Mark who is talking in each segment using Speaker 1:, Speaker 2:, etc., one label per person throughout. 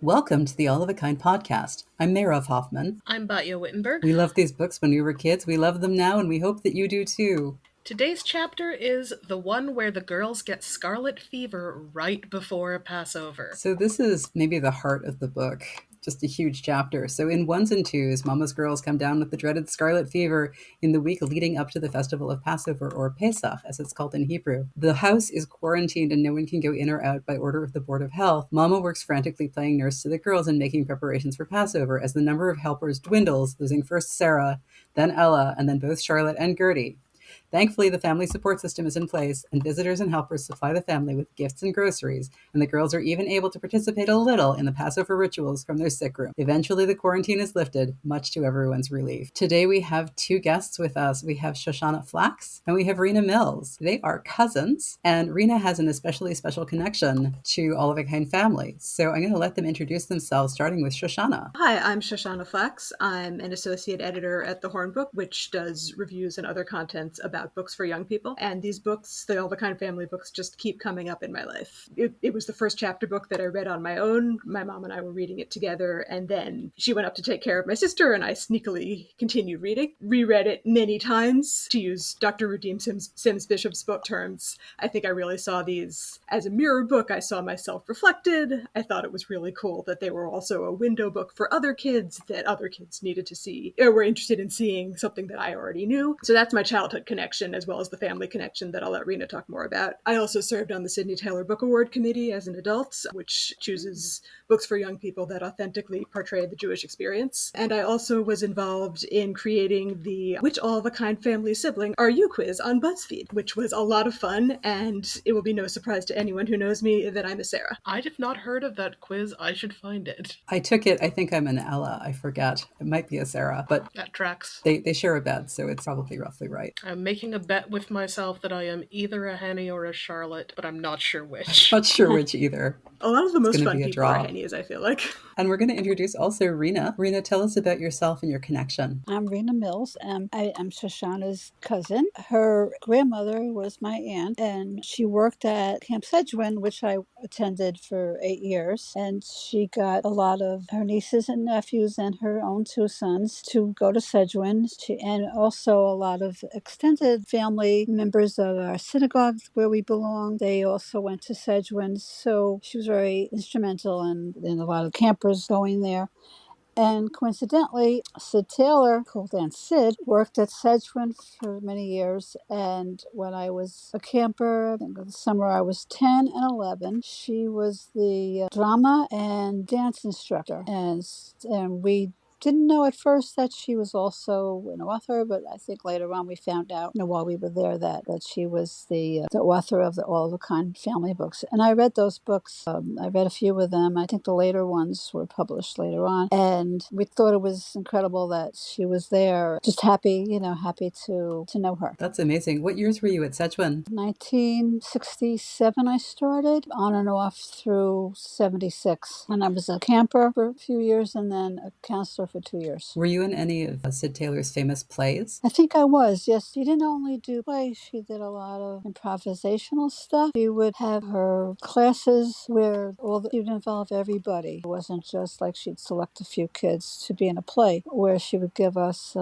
Speaker 1: Welcome to the All of a Kind podcast. I'm Merav Hoffman.
Speaker 2: I'm Batya Wittenberg.
Speaker 1: We loved these books when we were kids. We love them now, and we hope that you do too.
Speaker 2: Today's chapter is the one where the girls get scarlet fever right before Passover.
Speaker 1: So this is maybe the heart of the book. Just a huge chapter. So in ones and twos, Mama's girls come down with the dreaded scarlet fever in the week leading up to the festival of Passover, or Pesach, as it's called in Hebrew. The house is quarantined and no one can go in or out by order of the Board of Health. Mama works frantically playing nurse to the girls and making preparations for Passover as the number of helpers dwindles, losing first Sarah, then Ella, and then both Charlotte and Gertie. Thankfully, the family support system is in place, and visitors and helpers supply the family with gifts and groceries, and the girls are even able to participate a little in the Passover rituals from their sickroom. Eventually, the quarantine is lifted, much to everyone's relief. Today, we have two guests with us. We have Shoshana Flax, and we have Rena Mills. They are cousins, and Rena has an especially special connection to All of a Kind family. So I'm going to let them introduce themselves, starting with Shoshana.
Speaker 3: Hi, I'm Shoshana Flax. I'm an associate editor at The Horn Book, which does reviews and other contents about books for young people. And these books, the All the Kind family books, just keep coming up in my life. It was the first chapter book that I read on my own. My mom and I were reading it together, and then she went up to take care of my sister, and I sneakily continued reading. Reread it many times. To use Dr. Rudim Sims Bishop's book terms, I think I really saw these as a mirror book. I saw myself reflected. I thought it was really cool that they were also a window book for other kids, that other kids needed to see, or were interested in seeing something that I already knew. So that's my childhood connection, as well as the family connection that I'll let Rena talk more about. I also served on the Sidney Taylor Book Award Committee as an adult, which chooses books for young people that authentically portray the Jewish experience. And I also was involved in creating the Which All of a Kind family sibling are you quiz on BuzzFeed, which was a lot of fun, and it will be no surprise to anyone who knows me that I'm a Sarah.
Speaker 2: I have not heard of that quiz. I should find it.
Speaker 1: I took it. I think I'm an Ella. I forget. It might be a Sarah, but
Speaker 2: That tracks.
Speaker 1: they share a bed, so it's probably roughly right.
Speaker 2: I'm making a bet with myself that I am either a Henny or a Charlotte, but I'm not sure which.
Speaker 1: Not sure which either.
Speaker 3: A lot of the most
Speaker 1: gonna
Speaker 3: fun
Speaker 1: be a
Speaker 3: people are
Speaker 1: draw.
Speaker 3: Hennies, I feel like.
Speaker 1: And we're going to introduce also Rena. Rena, tell us about yourself and your connection.
Speaker 4: I'm Rena Mills, and I am Shoshana's cousin. Her grandmother was my aunt, and she worked at Camp Cejwin, which I attended for 8 years. And she got a lot of her nieces and nephews and her own two sons to go to Cejwin. And also a lot of extended family members of our synagogue where we belong. They also went to Cejwin, so she was very instrumental in a lot of campers going there. And coincidentally, Sid Taylor, called Aunt Sid, worked at Cejwin for many years. And when I was a camper, I think the summer I was 10 and 11, she was the drama and dance instructor. And we didn't know at first that she was also an author, but I think later on we found out, while we were there, that she was the author of the All the Kind family books. And I read those books. I read a few of them. I think the later ones were published later on. And we thought it was incredible that she was there. Just happy to know her.
Speaker 1: That's amazing. What years were you at Cejwin?
Speaker 4: 1967 I started, on and off through 76. And I was a camper for a few years and then a counselor for 2 years.
Speaker 1: Were you in any of Sid Taylor's famous plays?
Speaker 4: I think I was, yes. She didn't only do plays, she did a lot of improvisational stuff. She would have her classes where she would involve everybody. It wasn't just like she'd select a few kids to be in a play, where she would give us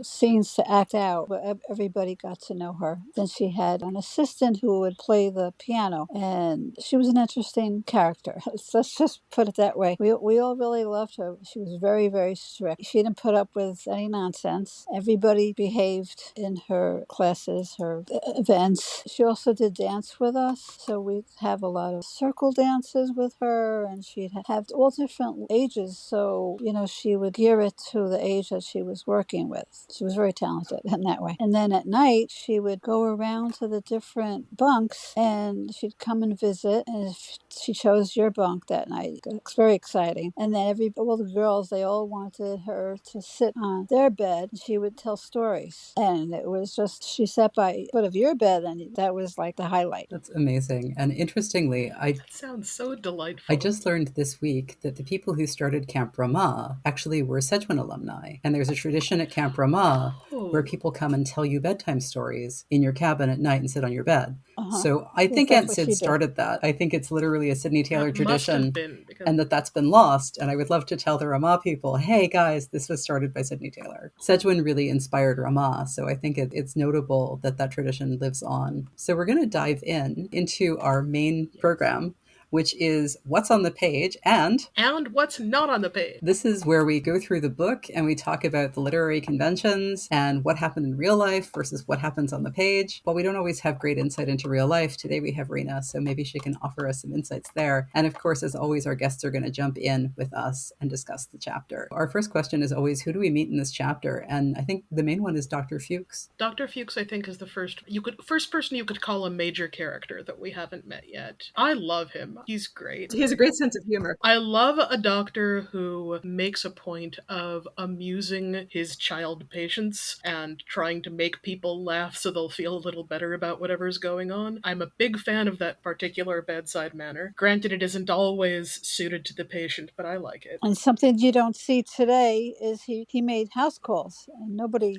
Speaker 4: scenes to act out, where everybody got to know her. Then she had an assistant who would play the piano, and she was an interesting character. Let's just put it that way. We all really loved her. She was very, very strict. She didn't put up with any nonsense. Everybody behaved in her classes, her events. She also did dance with us, so we'd have a lot of circle dances with her, and she'd have all different ages, so she would gear it to the age that she was working with. She was very talented in that way. And then at night she would go around to the different bunks, and she'd come and visit, and if she chose your bunk that night, it's very exciting. And then all the girls, they all wanted her to sit on their bed. She would tell stories, and it was just, she sat by the foot of your bed, and that was like the highlight.
Speaker 1: That's amazing. And interestingly,
Speaker 2: That sounds so delightful.
Speaker 1: I just learned this week that the people who started Camp Ramah actually were Cejwin alumni. And there's a tradition at Camp Ramah where people come and tell you bedtime stories in your cabin at night and sit on your bed. So I
Speaker 4: Yes,
Speaker 1: think
Speaker 4: that's
Speaker 1: Aunt
Speaker 4: what
Speaker 1: Sid
Speaker 4: she did.
Speaker 1: started that. I think it's literally a Sydney Taylor
Speaker 2: That must have
Speaker 1: tradition,
Speaker 2: been because
Speaker 1: and that's been lost. And I would love to tell the Ramah people, hey guys, this was started by Sydney Taylor. Cejwin really inspired Ramah, so I think it's notable that that tradition lives on. So we're going to dive into our main program, which is what's on the page, and
Speaker 2: what's not on the page.
Speaker 1: this is where we go through the book and we talk about the literary conventions and what happened in real life versus what happens on the page. While we don't always have great insight into real life, today we have Rena, so maybe she can offer us some insights there. And of course, as always, our guests are going to jump in with us and discuss the chapter. Our first question is always, who do we meet in this chapter? And I think the main one is Dr. Fuchs.
Speaker 2: Dr. Fuchs, I think, is the first person you could call a major character that we haven't met yet. I love him. He's great.
Speaker 3: He has a great sense of humor.
Speaker 2: I love a doctor who makes a point of amusing his child patients and trying to make people laugh so they'll feel a little better about whatever's going on. I'm a big fan of that particular bedside manner. Granted, it isn't always suited to the patient, but I like it.
Speaker 4: And something you don't see today is he made house calls, and nobody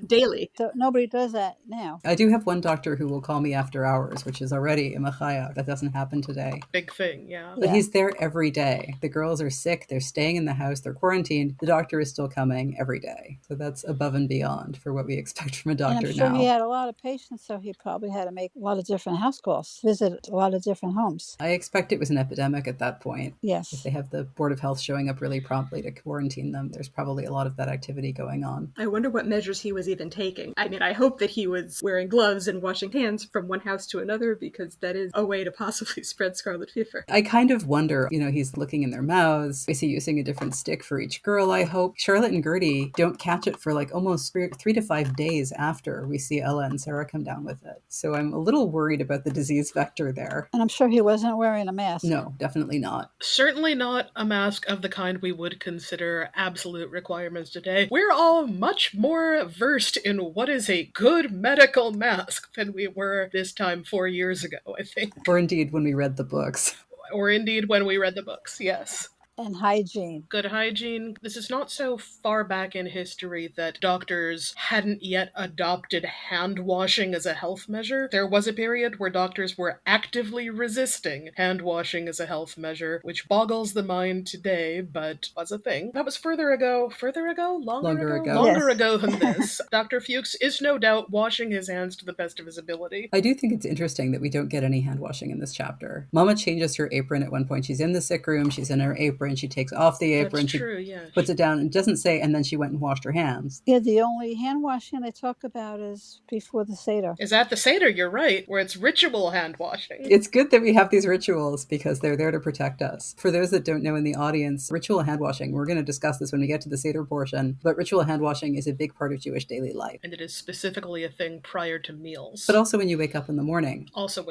Speaker 4: does that now.
Speaker 1: I do have one doctor who will call me after hours, which is already a machaya. That doesn't happen today.
Speaker 2: Big thing, yeah.
Speaker 1: But he's there every day. The girls are sick, they're staying in the house, they're quarantined. The doctor is still coming every day. So that's above and beyond for what we expect from a doctor
Speaker 4: and I'm sure
Speaker 1: now.
Speaker 4: He had a lot of patients, so he probably had to make a lot of different house calls, visit a lot of different homes.
Speaker 1: I expect it was an epidemic at that point.
Speaker 4: Yes.
Speaker 1: If they have the Board of Health showing up really promptly to quarantine them, there's probably a lot of that activity going on.
Speaker 3: I wonder what measures he was even taking. I mean, I hope that he was wearing gloves and washing hands from one house to another, because that is a way to possibly spread scarlet fever.
Speaker 1: I kind of wonder, he's looking in their mouths. Is he using a different stick for each girl, I hope? Charlotte and Gertie don't catch it for like almost 3 to 5 days after we see Ella and Sarah come down with it. So I'm a little worried about the disease vector there.
Speaker 4: And I'm sure he wasn't wearing a mask.
Speaker 1: No, definitely not.
Speaker 2: Certainly not a mask of the kind we would consider absolute requirements today. We're all much more versed in what is a good medical mask than we were this time 4 years ago, I think.
Speaker 1: Or indeed when we read the books.
Speaker 2: Or indeed when we read the books, yes.
Speaker 4: And hygiene.
Speaker 2: Good hygiene. This is not so far back in history that doctors hadn't yet adopted hand washing as a health measure. There was a period where doctors were actively resisting hand washing as a health measure, which boggles the mind today, but was a thing. That was longer ago than this. Dr. Fuchs is no doubt washing his hands to the best of his ability.
Speaker 1: I do think it's interesting that we don't get any hand washing in this chapter. Mama changes her apron at one point. She's in the sick room, she's in her apron, she takes off the apron, puts it down, and doesn't say, and then she went and washed her hands.
Speaker 4: Yeah, the only hand washing they talk about is before the Seder.
Speaker 2: Is at the Seder, you're right, where it's ritual hand washing.
Speaker 1: It's good that we have these rituals because they're there to protect us. For those that don't know in the audience, ritual hand washing, we're going to discuss this when we get to the Seder portion, but ritual hand washing is a big part of Jewish daily life.
Speaker 2: And it is specifically a thing prior to meals.
Speaker 1: But also when you wake up in the morning.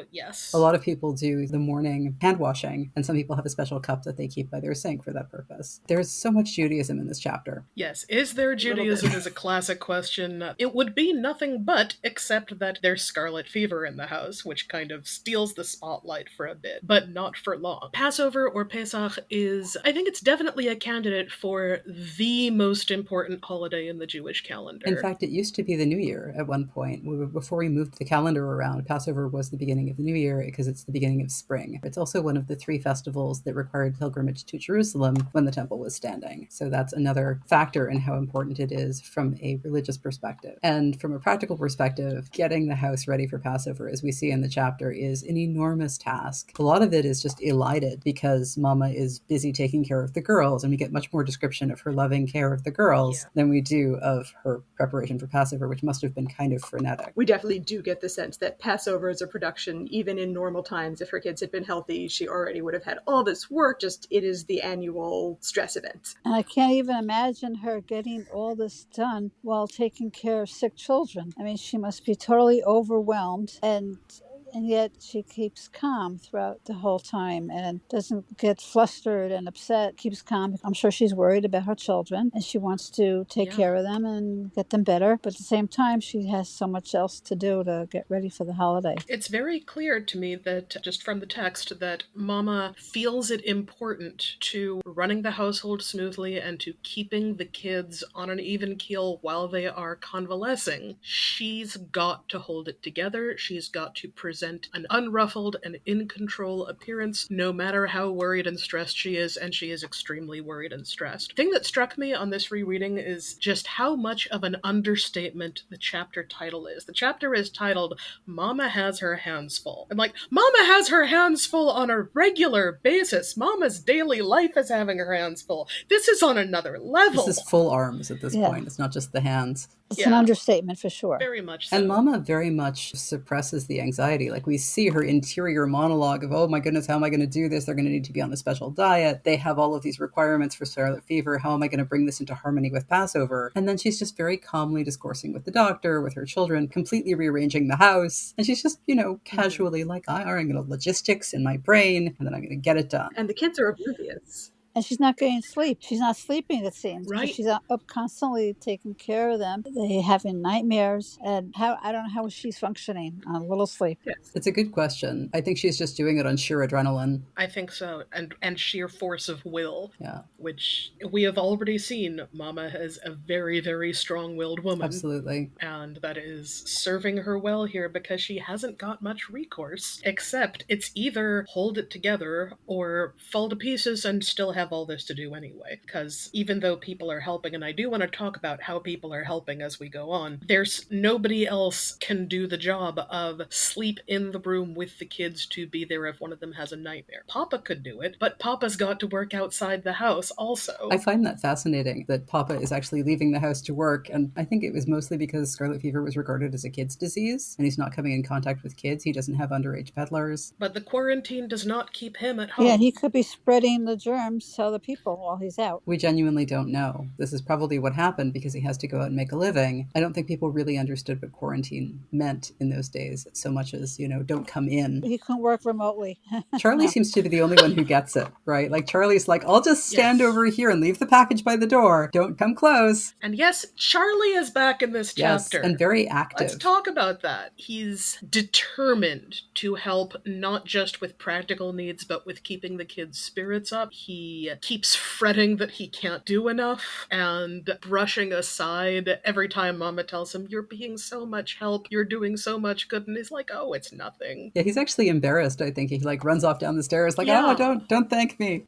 Speaker 2: Yes.
Speaker 1: A lot of people do the morning hand washing, and some people have a special cup that they keep by their sink for that purpose. There's so much Judaism in this chapter.
Speaker 2: Yes. Is there Judaism is a classic question. It would be nothing but, except that there's scarlet fever in the house, which kind of steals the spotlight for a bit, but not for long. Passover or Pesach I think it's definitely a candidate for the most important holiday in the Jewish calendar.
Speaker 1: In fact, it used to be the New Year at one point. Before we moved the calendar around, Passover was the beginning of the New Year because it's the beginning of spring. It's also one of the 3 festivals that required pilgrimage to Jerusalem when the temple was standing. So that's another factor in how important it is from a religious perspective. And from a practical perspective, getting the house ready for Passover, as we see in the chapter, is an enormous task. A lot of it is just elided because Mama is busy taking care of the girls, and we get much more description of her loving care of the girls than we do of her preparation for Passover, which must have been kind of frenetic.
Speaker 3: We definitely do get the sense that Passover is a production, even in normal times. If her kids had been healthy, she already would have had all this work. Just, it is the annual stress event.
Speaker 4: And I can't even imagine her getting all this done while taking care of sick children. I mean, she must be totally overwhelmed. And and yet she keeps calm throughout the whole time and doesn't get flustered and upset, keeps calm. I'm sure she's worried about her children and she wants to take
Speaker 2: Yeah.
Speaker 4: care of them and get them better. But at the same time, she has so much else to do to get ready for the holiday.
Speaker 2: It's very clear to me that, just from the text, that Mama feels it important to running the household smoothly and to keeping the kids on an even keel while they are convalescing. She's got to hold it together. She's got to present an unruffled and in control appearance, no matter how worried and stressed she is, and she is extremely worried and stressed. The thing that struck me on this rereading is just how much of an understatement the chapter title is. The chapter is titled Mama Has Her Hands Full. And Mama has her hands full on a regular basis. Mama's daily life is having her hands full. This is on another level.
Speaker 1: This is full arms at this point. It's not just the hands.
Speaker 4: It's an understatement for sure.
Speaker 2: Very much so.
Speaker 1: And Mama very much suppresses the anxiety. We see her interior monologue of, oh my goodness, how am I going to do this? They're going to need to be on a special diet. They have all of these requirements for scarlet fever. How am I going to bring this into harmony with Passover? And then she's just very calmly discoursing with the doctor, with her children, completely rearranging the house. And she's just, casually I'm going to logistics in my brain, and then I'm going to get it done.
Speaker 3: And the kids are oblivious.
Speaker 4: And she's not getting sleep. She's not sleeping, it seems.
Speaker 2: Right.
Speaker 4: She's up constantly taking care of them. They having nightmares. And I don't know how she's functioning on a little sleep.
Speaker 3: Yes.
Speaker 1: It's a good question. I think she's just doing it on sheer adrenaline.
Speaker 2: I think so. And sheer force of will.
Speaker 1: Yeah.
Speaker 2: Which we have already seen. Mama is a very, very strong-willed woman.
Speaker 1: Absolutely.
Speaker 2: And that is serving her well here because she hasn't got much recourse, except it's either hold it together or fall to pieces and still have all this to do anyway. Because even though people are helping, and I do want to talk about how people are helping as we go on, there's nobody else can do the job of sleep in the room with the kids to be there if one of them has a nightmare. Papa could do it, but Papa's got to work outside the house also.
Speaker 1: I find that fascinating that Papa is actually leaving the house to work, and I think it was mostly because scarlet fever was regarded as a kid's disease, and he's not coming in contact with kids. He doesn't have underage peddlers.
Speaker 2: But the quarantine does not keep him at home.
Speaker 4: Yeah, he could be spreading the germs to other people while he's out.
Speaker 1: We genuinely don't know. This is probably what happened because he has to go out and make a living. I don't think people really understood what quarantine meant in those days so much as, don't come in.
Speaker 4: He couldn't work remotely.
Speaker 1: Charlie seems to be the only one who gets it, right? Charlie's I'll just stand over here and leave the package by the door. Don't come close.
Speaker 2: And yes, Charlie is back in this chapter.
Speaker 1: Yes, and very active.
Speaker 2: Let's talk about that. He's determined to help not just with practical needs, but with keeping the kids' spirits up. He keeps fretting that he can't do enough and brushing aside every time Mama tells him, you're being so much help, you're doing so much good, and he's like, oh, it's nothing.
Speaker 1: Yeah, he's actually embarrassed, I think. He runs off down the stairs
Speaker 2: Yeah.
Speaker 1: oh, don't thank me.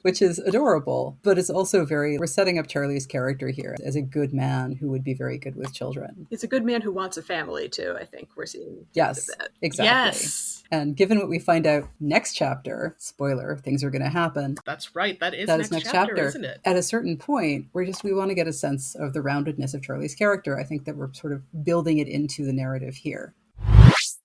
Speaker 1: Which is adorable, but it's also we're setting up Charlie's character here as a good man who would be very good with children.
Speaker 3: He's a good man who wants a family too, I think we're seeing.
Speaker 1: Yes,
Speaker 3: that.
Speaker 1: exactly.
Speaker 2: Yes.
Speaker 1: And given what we find out next chapter, spoiler, things are going to happen.
Speaker 2: That's right. That is next chapter, isn't it?
Speaker 1: At a certain point, we want to get a sense of the roundedness of Charlie's character. I think that we're sort of building it into the narrative here.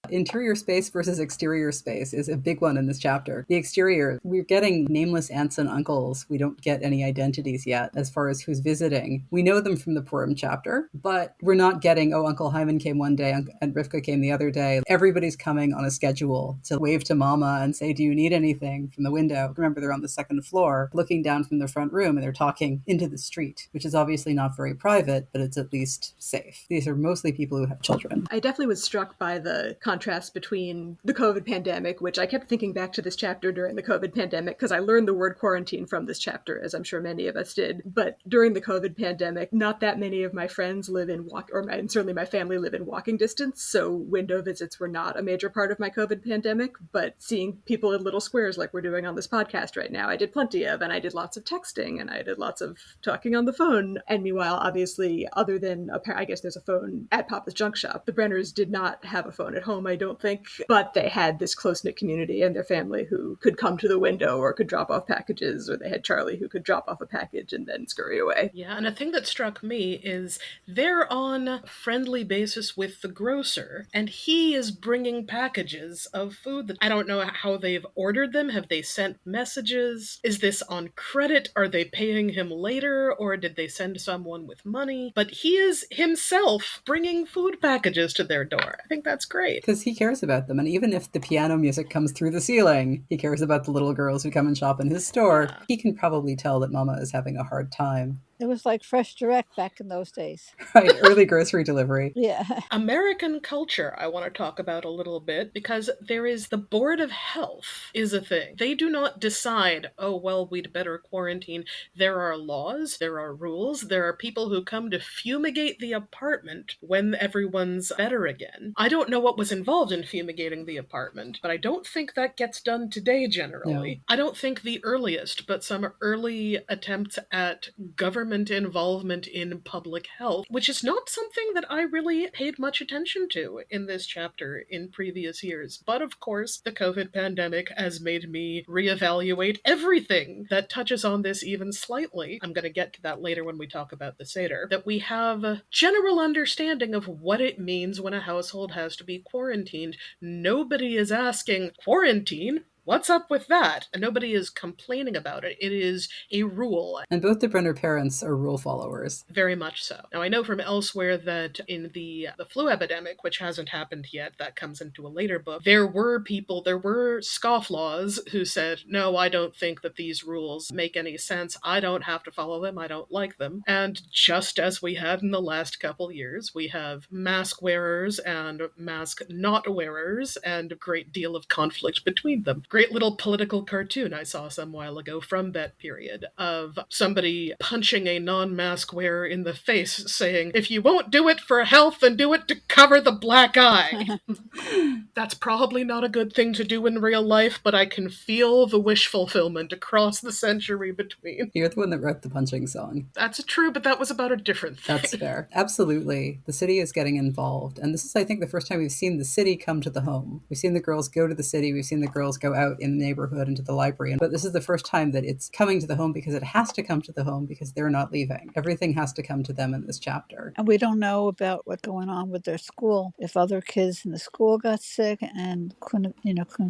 Speaker 1: Interior space versus exterior space is a big one in this chapter. The exterior, we're getting nameless aunts and uncles. We don't get any identities yet as far as who's visiting. We know them from the Purim chapter, but we're not getting, Uncle Hyman came one day and Rivka came the other day. Everybody's coming on a schedule to wave to Mama and say, do you need anything from the window? Remember, they're on the second floor looking down from the front room and they're talking into the street, which is obviously not very private, but it's at least safe. These are mostly people who have children.
Speaker 3: I definitely was struck by the contrast between the COVID pandemic, which I kept thinking back to this chapter during the COVID pandemic because I learned the word quarantine from this chapter, as I'm sure many of us did. But during the COVID pandemic, not that many of my friends live in and certainly my family live in walking distance. So window visits were not a major part of my COVID pandemic, but seeing people in little squares like we're doing on this podcast right now, I did plenty of, and I did lots of texting and I did lots of talking on the phone. And meanwhile, obviously, other than, I guess there's a phone at Papa's junk shop, the Brenners did not have a phone at home, I don't think, but they had this close-knit community and their family who could come to the window or could drop off packages, or they had Charlie who could drop off a package and then scurry away.
Speaker 2: Yeah, and a thing that struck me is they're on friendly basis with the grocer, and he is bringing packages of food that I don't know how they've ordered them. Have they sent messages? Is this on credit? Are they paying him later, or did they send someone with money? But he is himself bringing food packages to their door. I think that's great.
Speaker 1: because he cares about them. And even if the piano music comes through the ceiling, he cares about the little girls who come and shop in his store.
Speaker 2: Yeah.
Speaker 1: He can probably tell that Mama is having a hard time.
Speaker 4: It was like Fresh Direct back in those days.
Speaker 1: Right, early grocery delivery.
Speaker 4: Yeah.
Speaker 2: American culture I want to talk about a little bit, because there is the Board of Health is a thing. They do not decide, oh, well, we'd better quarantine. There are laws, there are rules, there are people who come to fumigate the apartment when everyone's better again. I don't know what was involved in fumigating the apartment, but I don't think that gets done today generally.
Speaker 1: No.
Speaker 2: I don't think the earliest, but some early attempts at government involvement in public health, which is not something that I really paid much attention to in this chapter in previous years. But of course, the COVID pandemic has made me reevaluate everything that touches on this even slightly. I'm going to get to that later when we talk about the Seder. That we have a general understanding of what it means when a household has to be quarantined. Nobody is asking, quarantine? What's up with that? And nobody is complaining about it. It is a rule.
Speaker 1: And both the Brenner parents are rule followers.
Speaker 2: Very much so. Now, I know from elsewhere that in the flu epidemic, which hasn't happened yet, that comes into a later book, there were scofflaws who said, no, I don't think that these rules make any sense. I don't have to follow them. I don't like them. And just as we had in the last couple years, we have mask wearers and mask not wearers and a great deal of conflict between them. Great little political cartoon I saw some while ago from that period of somebody punching a non-mask wearer in the face saying, if you won't do it for health, then do it to cover the black eye. That's probably not a good thing to do in real life, but I can feel the wish fulfillment across the century between.
Speaker 1: You're the one that wrote the punching song.
Speaker 2: That's true, but that was about a different thing.
Speaker 1: That's fair. Absolutely. The city is getting involved. And this is, I think, the first time we've seen the city come to the home. We've seen the girls go to the city. We've seen the girls go out in the neighborhood into the library. But this is the first time that it's coming to the home because it has to come to the home because they're not leaving. Everything has to come to them in this chapter.
Speaker 4: And we don't know about what's going on with their school. If other kids in the school got sick and couldn't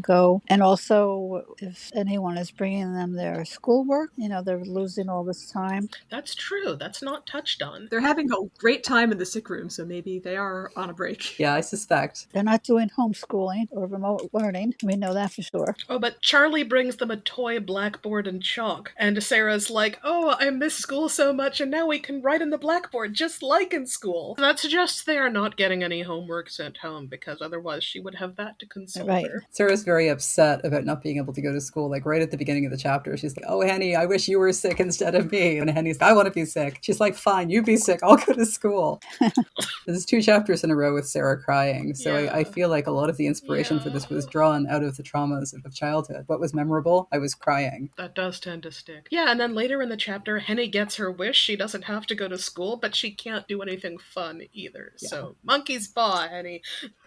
Speaker 4: go. And also if anyone is bringing them their schoolwork, they're losing all this time.
Speaker 2: That's true. That's not touched on.
Speaker 3: They're having a great time in the sick room, so maybe they are on a break.
Speaker 1: Yeah, I suspect.
Speaker 4: They're not doing homeschooling or remote learning. We know that for sure.
Speaker 2: Oh, but Charlie brings them a toy blackboard and chalk. And Sarah's like, oh, I miss school so much, and now we can write in the blackboard just like in school. That suggests they are not getting any homework sent home, because otherwise she would have that to console her.
Speaker 1: Sarah's very upset about not being able to go to school. Like right at the beginning of the chapter, she's like, oh, Henny, I wish you were sick instead of me. And Henny's like, I want to be sick. She's like, fine, you be sick. I'll go to school. There's 2 chapters in a row with Sarah crying. So
Speaker 2: Yeah.
Speaker 1: I feel like a lot of the inspiration for this was drawn out of the traumas of childhood. What was memorable? I was crying.
Speaker 2: That does tend to stick. Yeah, and then later in the chapter, Henny gets her wish. She doesn't have to go to school, but she can't do anything fun either.
Speaker 1: Yeah.
Speaker 2: So, monkey's paw, Henny.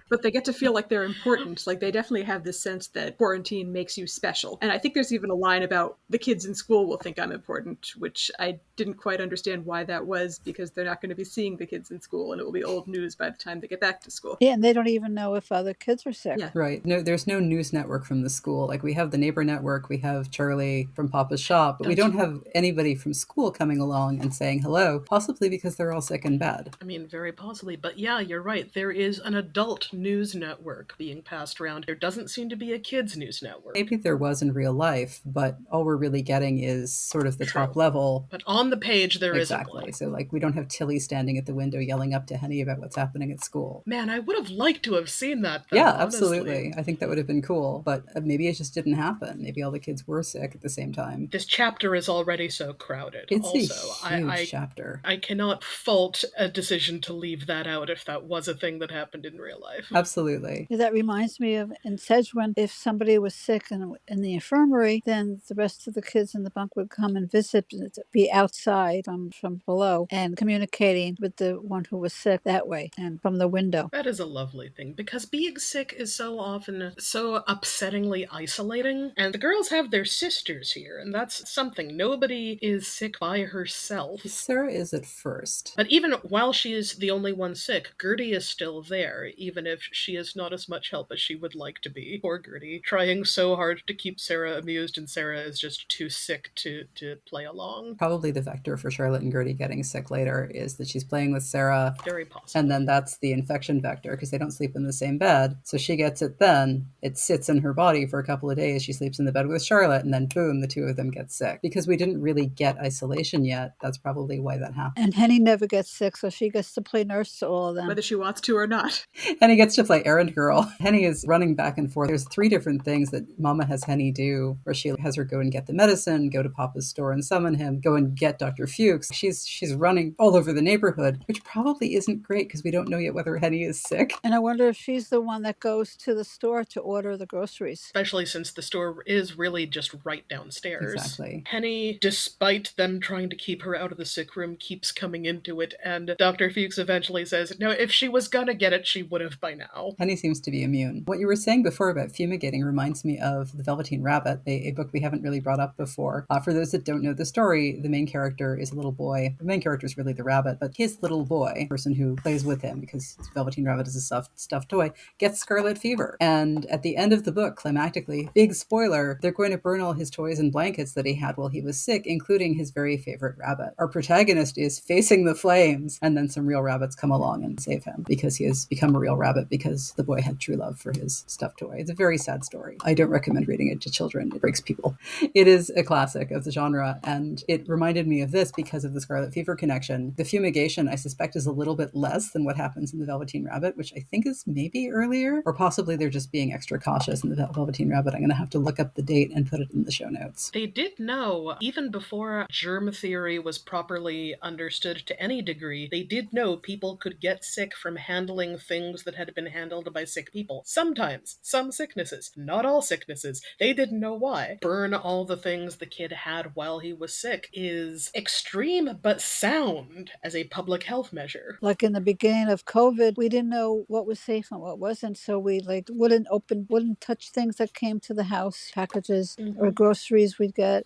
Speaker 3: But they get to feel like they're important. Like they definitely have this sense that quarantine makes you special. And I think there's even a line about the kids in school will think I'm important, which I didn't quite understand why that was, because they're not going to be seeing the kids in school and it will be old news by the time they get back to school.
Speaker 4: Yeah, and they don't even know if other kids are sick.
Speaker 3: Yeah.
Speaker 1: Right. No, there's no news network from the school. Like we have the neighbor network, we have Charlie from Papa's shop, but we don't have anybody from school coming along and saying hello, possibly because they're all sick in bed.
Speaker 2: I mean, very possibly. But yeah, you're right. There is an adult news network being passed around. There doesn't seem to be a kids news network.
Speaker 1: Maybe there was in real life, but all we're really getting is sort of the
Speaker 2: True.
Speaker 1: top level.
Speaker 2: But on the page, there
Speaker 1: Exactly.
Speaker 2: isn't one.
Speaker 1: So like we don't have Tilly standing at the window yelling up to Henny about what's happening at school.
Speaker 2: Man, I would have liked to have seen that, though,
Speaker 1: Yeah,
Speaker 2: honestly.
Speaker 1: absolutely. I think that would have been cool, but maybe it just didn't happen. Maybe all the kids were sick at the same time.
Speaker 2: This chapter is already so crowded.
Speaker 1: It's
Speaker 2: also,
Speaker 1: a huge chapter.
Speaker 2: I cannot fault a decision to leave that out if that was a thing that happened in real life.
Speaker 1: Absolutely.
Speaker 4: That reminds me of in Cejwin, if somebody was sick in the infirmary, then the rest of the kids in the bunk would come and visit, be outside from below and communicating with the one who was sick that way and from the window.
Speaker 2: That is a lovely thing, because being sick is so often so upsettingly isolating, and the girls have their sisters here, and that's something. Nobody is sick by herself.
Speaker 1: Sarah is at first.
Speaker 2: But even while she is the only one sick, Gertie is still there, even if if she is not as much help as she would like to be. Poor Gertie, trying so hard to keep Sarah amused, and Sarah is just too sick to play along.
Speaker 1: Probably the vector for Charlotte and Gertie getting sick later is that she's playing with Sarah.
Speaker 2: Very possible.
Speaker 1: And then that's the infection vector because they don't sleep in the same bed. So she gets it then. It sits in her body for a couple of days. She sleeps in the bed with Charlotte, and then boom, the two of them get sick. Because we didn't really get isolation yet, that's probably why that happened.
Speaker 4: And Henny never gets sick, so she gets to play nurse to all of them.
Speaker 3: Whether she wants to or not.
Speaker 1: Henny gets to play errand girl. Henny is running back and forth. There's 3 different things that Mama has Henny do, where she has her go and get the medicine, go to Papa's store and summon him, go and get Dr. Fuchs. She's running all over the neighborhood, which probably isn't great because we don't know yet whether Henny is sick.
Speaker 4: And I wonder if she's the one that goes to the store to order the groceries.
Speaker 2: Especially since the store is really just right downstairs.
Speaker 1: Exactly.
Speaker 2: Henny, despite them trying to keep her out of the sick room, keeps coming into it, and Dr. Fuchs eventually says, no, if she was gonna get it, she would have by now.
Speaker 1: Henny seems to be immune. What you were saying before about fumigating reminds me of The Velveteen Rabbit, a book we haven't really brought up before. For those that don't know the story, the main character is a little boy. The main character is really the rabbit, but his little boy, person who plays with him, because Velveteen Rabbit is a stuffed toy, gets scarlet fever. And at the end of the book, climactically, big spoiler, they're going to burn all his toys and blankets that he had while he was sick, including his very favorite rabbit. Our protagonist is facing the flames, and then some real rabbits come along and save him because he has become a real rabbit because the boy had true love for his stuffed toy. It's a very sad story. I don't recommend reading it to children. It breaks people. It is a classic of the genre, and it reminded me of this because of the scarlet fever connection. The fumigation, I suspect, is a little bit less than what happens in the Velveteen Rabbit, which I think is maybe earlier, or possibly they're just being extra cautious in the Velveteen Rabbit. I'm going to have to look up the date and put it in the show notes.
Speaker 2: They did know, even before germ theory was properly understood to any degree, they did know people could get sick from handling things that had been handled by sick people. Sometimes, some sicknesses, not all sicknesses. They didn't know why. Burn all the things the kid had while he was sick is extreme but sound as a public health measure.
Speaker 4: Like in the beginning of COVID, we didn't know what was safe and what wasn't, so we wouldn't touch things that came to the house, packages or groceries we'd get.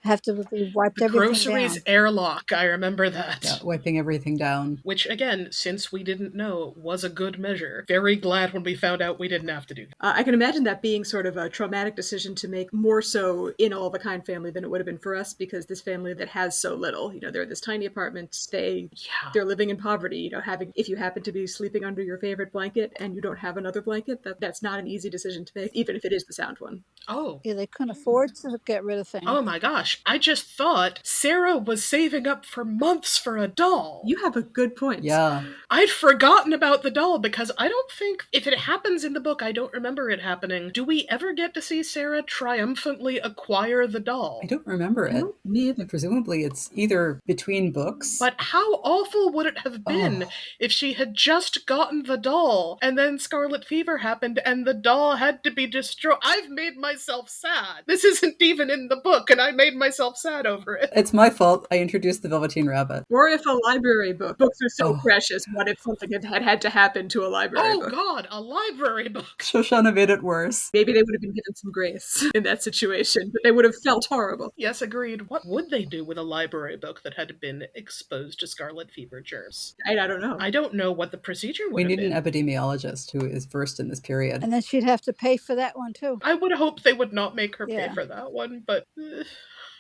Speaker 4: We wiped
Speaker 2: The
Speaker 4: everything
Speaker 2: groceries
Speaker 4: down.
Speaker 2: airlock, I remember that.
Speaker 1: Yeah, wiping everything down.
Speaker 2: Which, again, since we didn't know, was a good measure. Very glad when we found out we didn't have to do that.
Speaker 3: I can imagine that being sort of a traumatic decision to make, more so in All the Kind family than it would have been for us, because this family that has so little, they're in this tiny apartment, they're living in poverty, if you happen to be sleeping under your favorite blanket and you don't have another blanket, that's not an easy decision to make, even if it is the sound one.
Speaker 2: Oh.
Speaker 4: Yeah, they couldn't afford to get rid of things.
Speaker 2: Oh my gosh, I just thought Sarah was saving up for months for a doll.
Speaker 3: You have a good point.
Speaker 1: Yeah.
Speaker 2: I'd forgotten about the doll because I don't think, if it happens in the book, I don't remember it happening. Do we ever get to see Sarah triumphantly acquire the doll?
Speaker 1: I don't remember it.
Speaker 3: No, me either.
Speaker 1: Presumably it's either between books.
Speaker 2: But how awful would it have been if she had just gotten the doll and then scarlet fever happened and the doll had to be destroyed? I've made myself sad. This isn't even in the book and I made myself sad over it.
Speaker 1: It's my fault. I introduced the Velveteen Rabbit.
Speaker 3: Or if a library book. Books are so precious. What if something had to happen to a library book?
Speaker 2: Oh God, a library book.
Speaker 1: Shoshana made it worse.
Speaker 3: Maybe they would have been given some grace in that situation, but they would have felt horrible.
Speaker 2: Yes, agreed. What would they do with a library book that had been exposed to scarlet fever germs?
Speaker 3: I don't know.
Speaker 2: I don't know what the procedure would
Speaker 1: We
Speaker 2: have
Speaker 1: need
Speaker 2: been.
Speaker 1: an epidemiologist who is versed in this period.
Speaker 4: And then she'd have to pay for that one too.
Speaker 2: I would hope they would not make her pay
Speaker 4: Yeah.
Speaker 2: for that one, but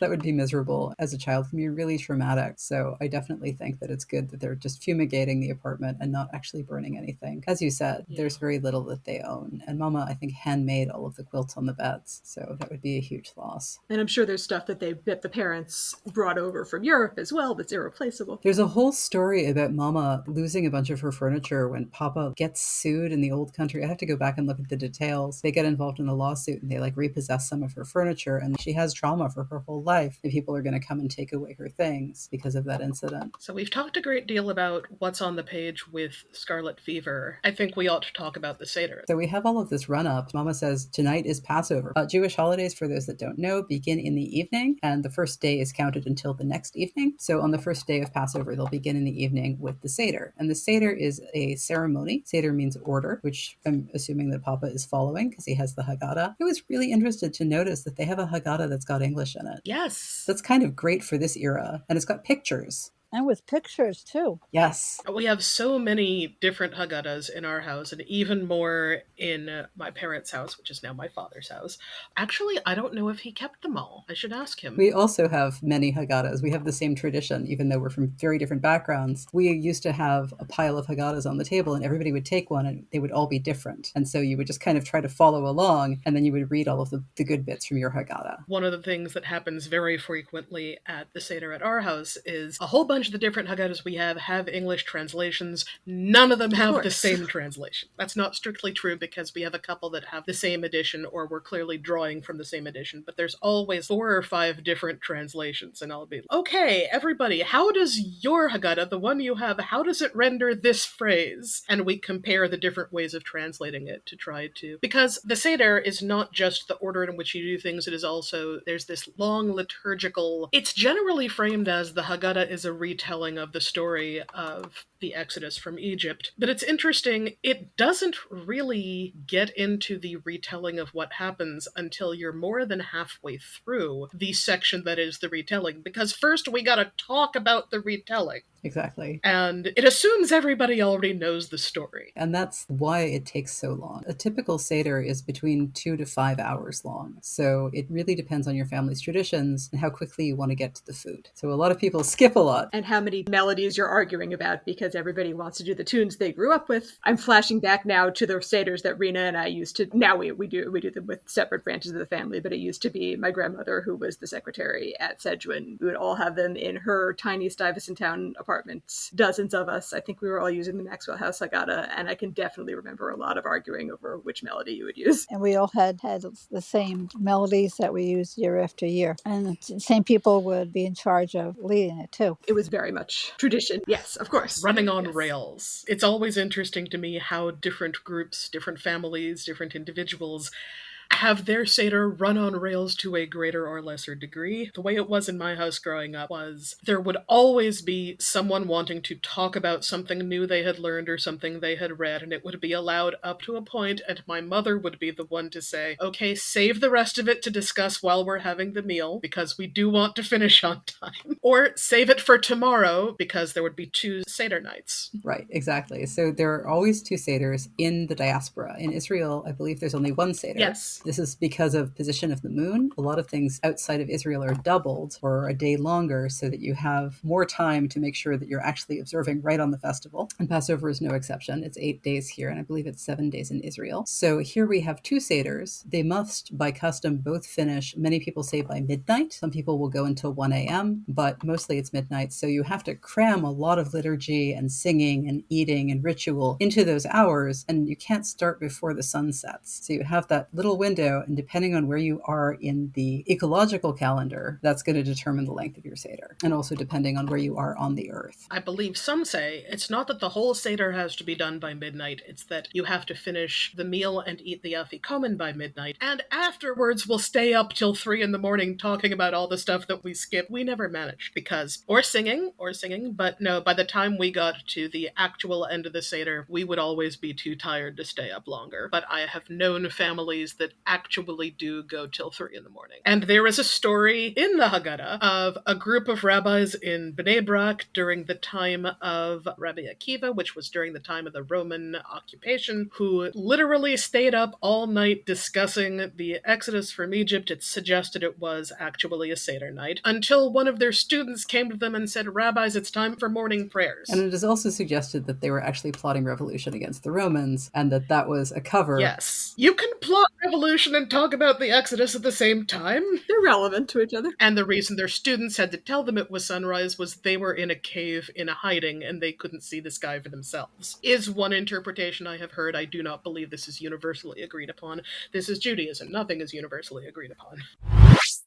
Speaker 1: That would be miserable. As a child, it can be really traumatic. So I definitely think that it's good that they're just fumigating the apartment and not actually burning anything. As you said, there's very little that they own. And Mama, I think, handmade all of the quilts on the beds. So that would be a huge loss.
Speaker 3: And I'm sure there's stuff that the parents brought over from Europe as well that's irreplaceable.
Speaker 1: There's a whole story about Mama losing a bunch of her furniture when Papa gets sued in the old country. I have to go back and look at the details. They get involved in a lawsuit and they repossess some of her furniture. And she has trauma for her whole life. And people are going to come and take away her things because of that incident.
Speaker 2: So we've talked a great deal about what's on the page with scarlet fever. I think we ought to talk about the Seder.
Speaker 1: So we have all of this run up. Mama says tonight is Passover. Jewish holidays, for those that don't know, begin in the evening, and the first day is counted until the next evening. So on the first day of Passover, they'll begin in the evening with the Seder. And the Seder is a ceremony. Seder means order, which I'm assuming that Papa is following because he has the Haggadah. I was really interested to notice that they have a Haggadah that's got English in it.
Speaker 2: Yes.
Speaker 1: That's kind of great for this era. And it's got pictures.
Speaker 4: And with pictures, too.
Speaker 1: Yes.
Speaker 2: We have so many different Haggadahs in our house, and even more in my parents' house, which is now my father's house. Actually, I don't know if he kept them all. I should ask him.
Speaker 1: We also have many Haggadahs. We have the same tradition, even though we're from very different backgrounds. We used to have a pile of Haggadahs on the table, and everybody would take one, and they would all be different. And so you would just kind of try to follow along, and then you would read all of the good bits from your Haggadah.
Speaker 2: One of the things that happens very frequently at the Seder at our house is a whole bunch of the different Haggadahs we have English translations. None of them have the same translation. That's not strictly true because we have a couple that have the same edition or we're clearly drawing from the same edition, but there's always 4 or 5 different translations, and I'll be, okay, everybody, how does your Haggadah, the one you have, how does it render this phrase? And we compare the different ways of translating it to try to, because the Seder is not just the order in which you do things, it is also, there's this long liturgical, it's generally framed as the Haggadah is a retelling of the story of the Exodus from Egypt. But it's interesting, it doesn't really get into the retelling of what happens until you're more than halfway through the section that is the retelling, because first we gotta talk about the retelling.
Speaker 1: Exactly.
Speaker 2: And it assumes everybody already knows the story.
Speaker 1: And that's why it takes so long. A typical Seder is between 2 to 5 hours long. So it really depends on your family's traditions and how quickly you want to get to the food. So a lot of people skip a lot.
Speaker 3: And how many melodies you're arguing about because everybody wants to do the tunes they grew up with. I'm flashing back now to the Seders that Rena and I used to, now we do them with separate branches of the family, but it used to be my grandmother who was the secretary at Cejwin. We would all have them in her tiny Stuyvesant Town apartments, dozens of us. I think we were all using the Maxwell House Haggadah, and I can definitely remember a lot of arguing over which melody you would use.
Speaker 4: And we all had the same melodies that we used year after year. And the same people would be in charge of leading it, too.
Speaker 3: It was very much tradition. Yes, of course.
Speaker 2: Running on rails. It's always interesting to me how different groups, different families, different individuals have their Seder run on rails to a greater or lesser degree. The way it was in my house growing up was there would always be someone wanting to talk about something new they had learned or something they had read, and it would be allowed up to a point, and my mother would be the one to say, okay, save the rest of it to discuss while we're having the meal, because we do want to finish on time. Or save it for tomorrow, because there would be 2 Seder nights.
Speaker 1: Right, exactly. So there are always 2 Seders in the diaspora. In Israel, I believe there's only 1 Seder.
Speaker 2: Yes.
Speaker 1: This is because of position of the moon. A lot of things outside of Israel are doubled or a day longer so that you have more time to make sure that you're actually observing right on the festival. And Passover is no exception. It's 8 days here, and I believe it's 7 days in Israel. So here we have 2 Seders. They must, by custom, both finish, many people say by midnight. Some people will go until 1 a.m., but mostly it's midnight. So you have to cram a lot of liturgy and singing and eating and ritual into those hours, and you can't start before the sun sets. So you have that little window, and depending on where you are in the ecological calendar, that's going to determine the length of your Seder, and also depending on where you are on the earth.
Speaker 2: I believe some say it's not that the whole Seder has to be done by midnight, it's that you have to finish the meal and eat the afikomen by midnight, and afterwards we'll stay up till 3 in the morning talking about all the stuff that we skipped. We never managed, because, or singing, but no, by the time we got to the actual end of the Seder, we would always be too tired to stay up longer. But I have known families that actually do go till 3 in the morning. And there is a story in the Haggadah of a group of rabbis in Bnei Brak during the time of Rabbi Akiva, which was during the time of the Roman occupation, who literally stayed up all night discussing the Exodus from Egypt. It's suggested it was actually a Seder night, until one of their students came to them and said, "Rabbis, it's time for morning prayers."
Speaker 1: And it is also suggested that they were actually plotting revolution against the Romans, and that was a cover.
Speaker 2: Yes. You can plot revolution and talk about the Exodus at the same time.
Speaker 3: They're relevant to each other.
Speaker 2: And the reason their students had to tell them it was sunrise was they were in a cave in a hiding and they couldn't see the sky for themselves. Is one interpretation I have heard. I do not believe this is universally agreed upon. This is Judaism. Nothing is universally agreed upon.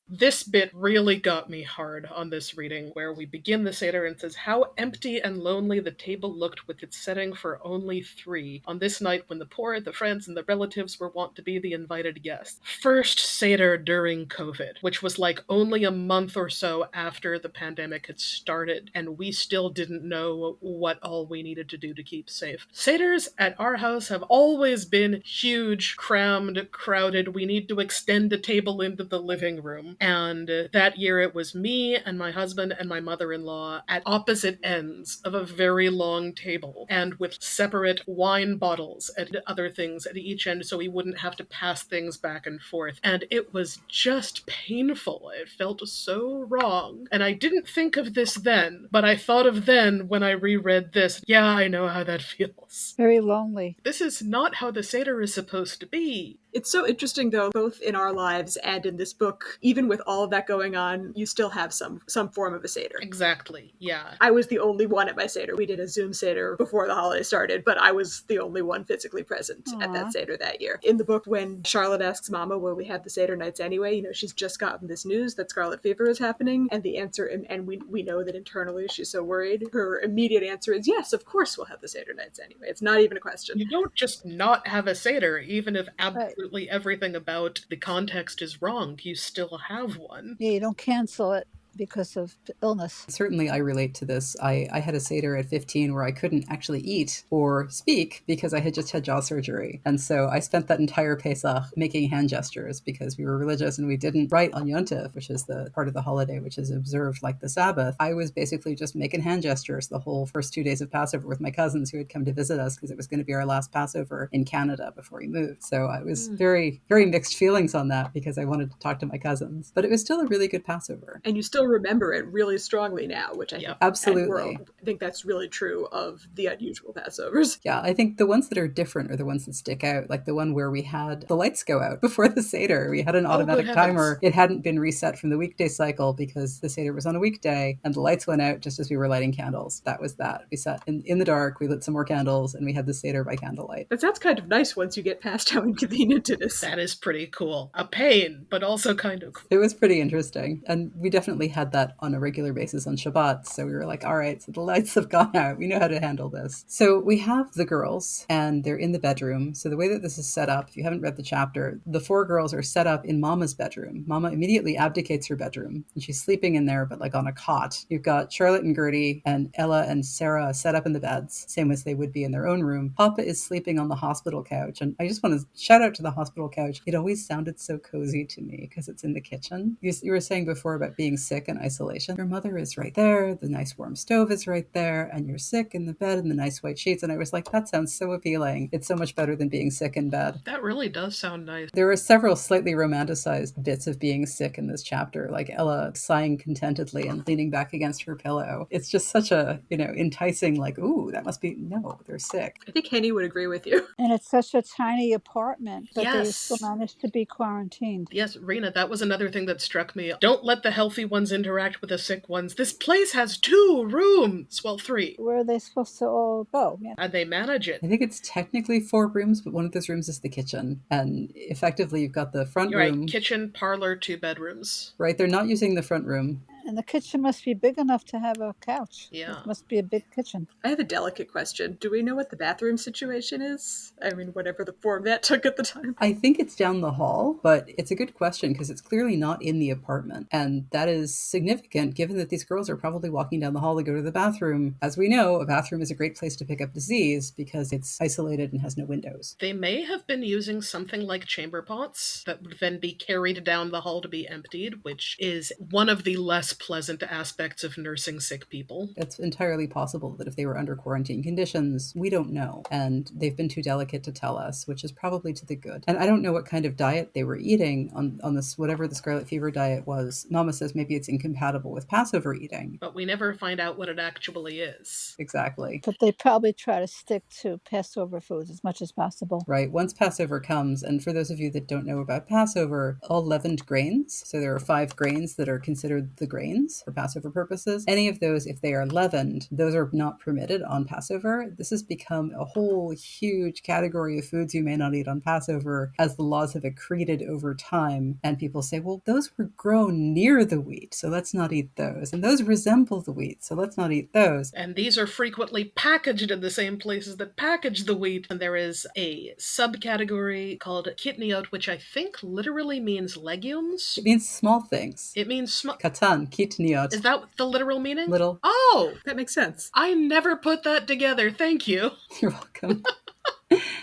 Speaker 2: This bit really got me hard on this reading, where we begin the Seder and says, "How empty and lonely the table looked with its setting for only 3, on this night when the poor, the friends, and the relatives were wont to be the invited guests." First Seder during COVID, which was like only a month or so after the pandemic had started, and we still didn't know what all we needed to do to keep safe. Seders at our house have always been huge, crammed, crowded. We need to extend a table into the living room. home. And that year it was me and my husband and my mother-in-law at opposite ends of a very long table and with separate wine bottles and other things at each end so we wouldn't have to pass things back and forth. And it was just painful. It felt so wrong. And I didn't think of this then, but I thought of then when I reread this. Yeah, I know how that feels.
Speaker 4: Very lonely.
Speaker 2: This is not how the Seder is supposed to be.
Speaker 3: It's so interesting, though, both in our lives and in this book, even with all of that going on, you still have some form of a Seder.
Speaker 2: Exactly, yeah.
Speaker 3: I was the only one at my Seder. We did a Zoom Seder before the holiday started, but I was the only one physically present at that Seder that year. In the book, when Charlotte asks Mama, will we have the Seder nights anyway? You know, she's just gotten this news that scarlet fever is happening, and the answer, and we know that internally she's so worried, her immediate answer is, yes, of course we'll have the Seder nights anyway. It's not even a question.
Speaker 2: You don't just not have a Seder, even if absolutely everything about the context is wrong. You still have one.
Speaker 4: Yeah, you don't cancel it because of illness.
Speaker 1: Certainly I relate to this. I had a Seder at 15 where I couldn't actually eat or speak because I had just had jaw surgery. And so I spent that entire Pesach making hand gestures because we were religious and we didn't write on Yontif, which is the part of the holiday which is observed like the Sabbath. I was basically just making hand gestures the whole first 2 days of Passover with my cousins who had come to visit us because it was going to be our last Passover in Canada before we moved. So I was very, very mixed feelings on that because I wanted to talk to my cousins. But it was still a really good Passover.
Speaker 3: And you still remember it really strongly now, which I think,
Speaker 1: absolutely.
Speaker 3: I think that's really true of the unusual Passovers.
Speaker 1: Yeah, I think the ones that are different are the ones that stick out, like the one where we had the lights go out before the Seder. We had an automatic timer. It hadn't been reset from the weekday cycle because the Seder was on a weekday and the lights went out just as we were lighting candles. That was that. We sat in the dark, we lit some more candles, and we had the Seder by candlelight.
Speaker 3: That sounds kind of nice once you get past how inconvenient it is.
Speaker 2: That is pretty cool. A pain, but also kind of cool.
Speaker 1: It was pretty interesting. And we definitely had that on a regular basis on Shabbat. So we were like, all right, so the lights have gone out. We know how to handle this. So we have the girls and they're in the bedroom. So the way that this is set up, if you haven't read the chapter, the 4 girls are set up in Mama's bedroom. Mama immediately abdicates her bedroom and she's sleeping in there, but like on a cot. You've got Charlotte and Gertie and Ella and Sarah set up in the beds, same as they would be in their own room. Papa is sleeping on the hospital couch. And I just want to shout out to the hospital couch. It always sounded so cozy to me because it's in the kitchen. You were saying before about being sick and isolation. Your mother is right there. The nice warm stove is right there. And you're sick in the bed in the nice white sheets. And I was like, that sounds so appealing. It's so much better than being sick in bed.
Speaker 2: That really does sound nice.
Speaker 1: There are several slightly romanticized bits of being sick in this chapter, like Ella sighing contentedly and leaning back against her pillow. It's just such a, enticing, like, ooh, that must be, no, they're sick.
Speaker 3: I think Henny would agree with you.
Speaker 4: And it's such a tiny apartment, but
Speaker 2: Yes.
Speaker 4: they still managed to be quarantined.
Speaker 2: Yes, Rena, that was another thing that struck me. Don't let the healthy ones interact with the sick ones. This place has 2 rooms. Well, 3.
Speaker 4: Where are they supposed to all go? Yeah.
Speaker 2: And they manage it.
Speaker 1: I think it's technically 4 rooms, but one of those rooms is the kitchen. And effectively, you've got the front
Speaker 2: You're
Speaker 1: room.
Speaker 2: right, kitchen, parlor, 2 bedrooms.
Speaker 1: Right, they're not using the front room.
Speaker 4: And the kitchen must be big enough to have a couch.
Speaker 2: Yeah.
Speaker 4: It must be a big kitchen.
Speaker 3: I have a delicate question. Do we know what the bathroom situation is? I mean, whatever the form that took at the time.
Speaker 1: I think it's down the hall, but it's a good question because it's clearly not in the apartment. And that is significant given that these girls are probably walking down the hall to go to the bathroom. As we know, a bathroom is a great place to pick up disease because it's isolated and has no windows.
Speaker 2: They may have been using something like chamber pots that would then be carried down the hall to be emptied, which is one of the less pleasant aspects of nursing sick people.
Speaker 1: It's entirely possible that if they were under quarantine conditions, we don't know. And they've been too delicate to tell us, which is probably to the good. And I don't know what kind of diet they were eating on this, whatever the scarlet fever diet was. Mama says maybe it's incompatible with Passover eating.
Speaker 2: But we never find out what it actually is.
Speaker 1: Exactly.
Speaker 4: But they probably try to stick to Passover foods as much as possible.
Speaker 1: Right. Once Passover comes, and for those of you that don't know about Passover, all leavened grains, so there are 5 grains that are considered the grains for Passover purposes. Any of those, if they are leavened, those are not permitted on Passover. This has become a whole huge category of foods you may not eat on Passover as the laws have accreted over time. And people say, well, those were grown near the wheat, so let's not eat those. And those resemble the wheat, so let's not eat those.
Speaker 2: And these are frequently packaged in the same places that package the wheat. And there is a subcategory called kitniot, which I think literally means legumes.
Speaker 1: It means small things.
Speaker 2: It means small.
Speaker 1: Katan, kitniot.
Speaker 2: Is that the literal meaning?
Speaker 1: Little.
Speaker 2: Oh!
Speaker 3: That makes sense.
Speaker 2: I never put that together. Thank you.
Speaker 1: You're welcome.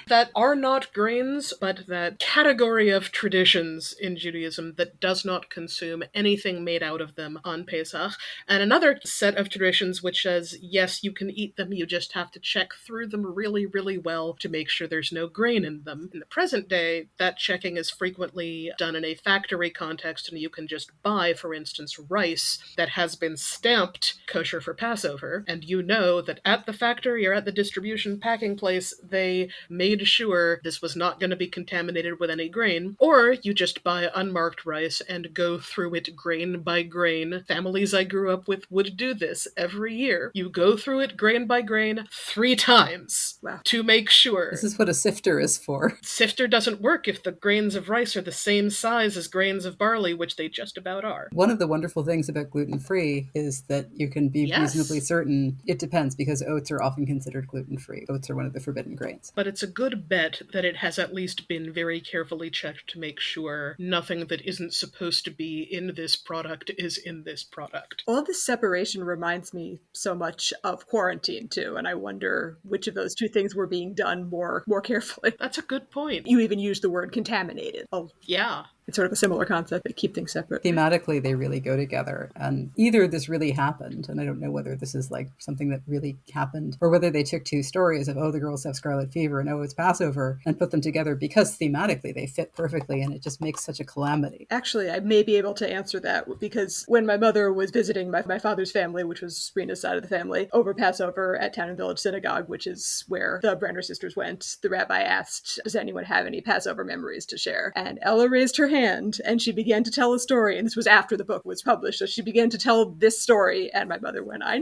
Speaker 2: that are not grains, but that category of traditions in Judaism that does not consume anything made out of them on Pesach, and another set of traditions which says, yes, you can eat them, you just have to check through them really, really well to make sure there's no grain in them. In the present day, that checking is frequently done in a factory context, and you can just buy, for instance, rice that has been stamped kosher for Passover, and you know that at the factory or at the distribution packing place, they made sure this was not going to be contaminated with any grain, or you just buy unmarked rice and go through it grain by grain. Families I grew up with would do this every year. You go through it grain by grain 3 times to make sure.
Speaker 1: This is what a sifter is for.
Speaker 2: Sifter doesn't work if the grains of rice are the same size as grains of barley, which they just about are.
Speaker 1: One of the wonderful things about gluten-free is that you can be reasonably certain. It depends, because oats are often considered gluten-free. Oats are one of the forbidden grains.
Speaker 2: But it's a good bet that it has at least been very carefully checked to make sure nothing that isn't supposed to be in this product is in this product.
Speaker 3: All this separation reminds me so much of quarantine, too, and I wonder which of those two things were being done more carefully.
Speaker 2: That's a good point.
Speaker 3: You even used the word contaminated. Oh,
Speaker 2: yeah.
Speaker 3: It's sort of a similar concept, but keep things separate.
Speaker 1: Thematically, they really go together. And either this really happened, and I don't know whether this is like something that really happened, or whether they took 2 stories of, oh, the girls have scarlet fever, and oh, it's Passover, and put them together because thematically they fit perfectly, and it just makes such a calamity.
Speaker 3: Actually, I may be able to answer that, because when my mother was visiting my father's family, which was Rena's side of the family, over Passover at Town Village Synagogue, which is where the Brenner sisters went, the rabbi asked, does anyone have any Passover memories to share? And Ella raised her hand, and she began to tell a story, and this was after the book was published, so she began to tell this story, and my mother went, I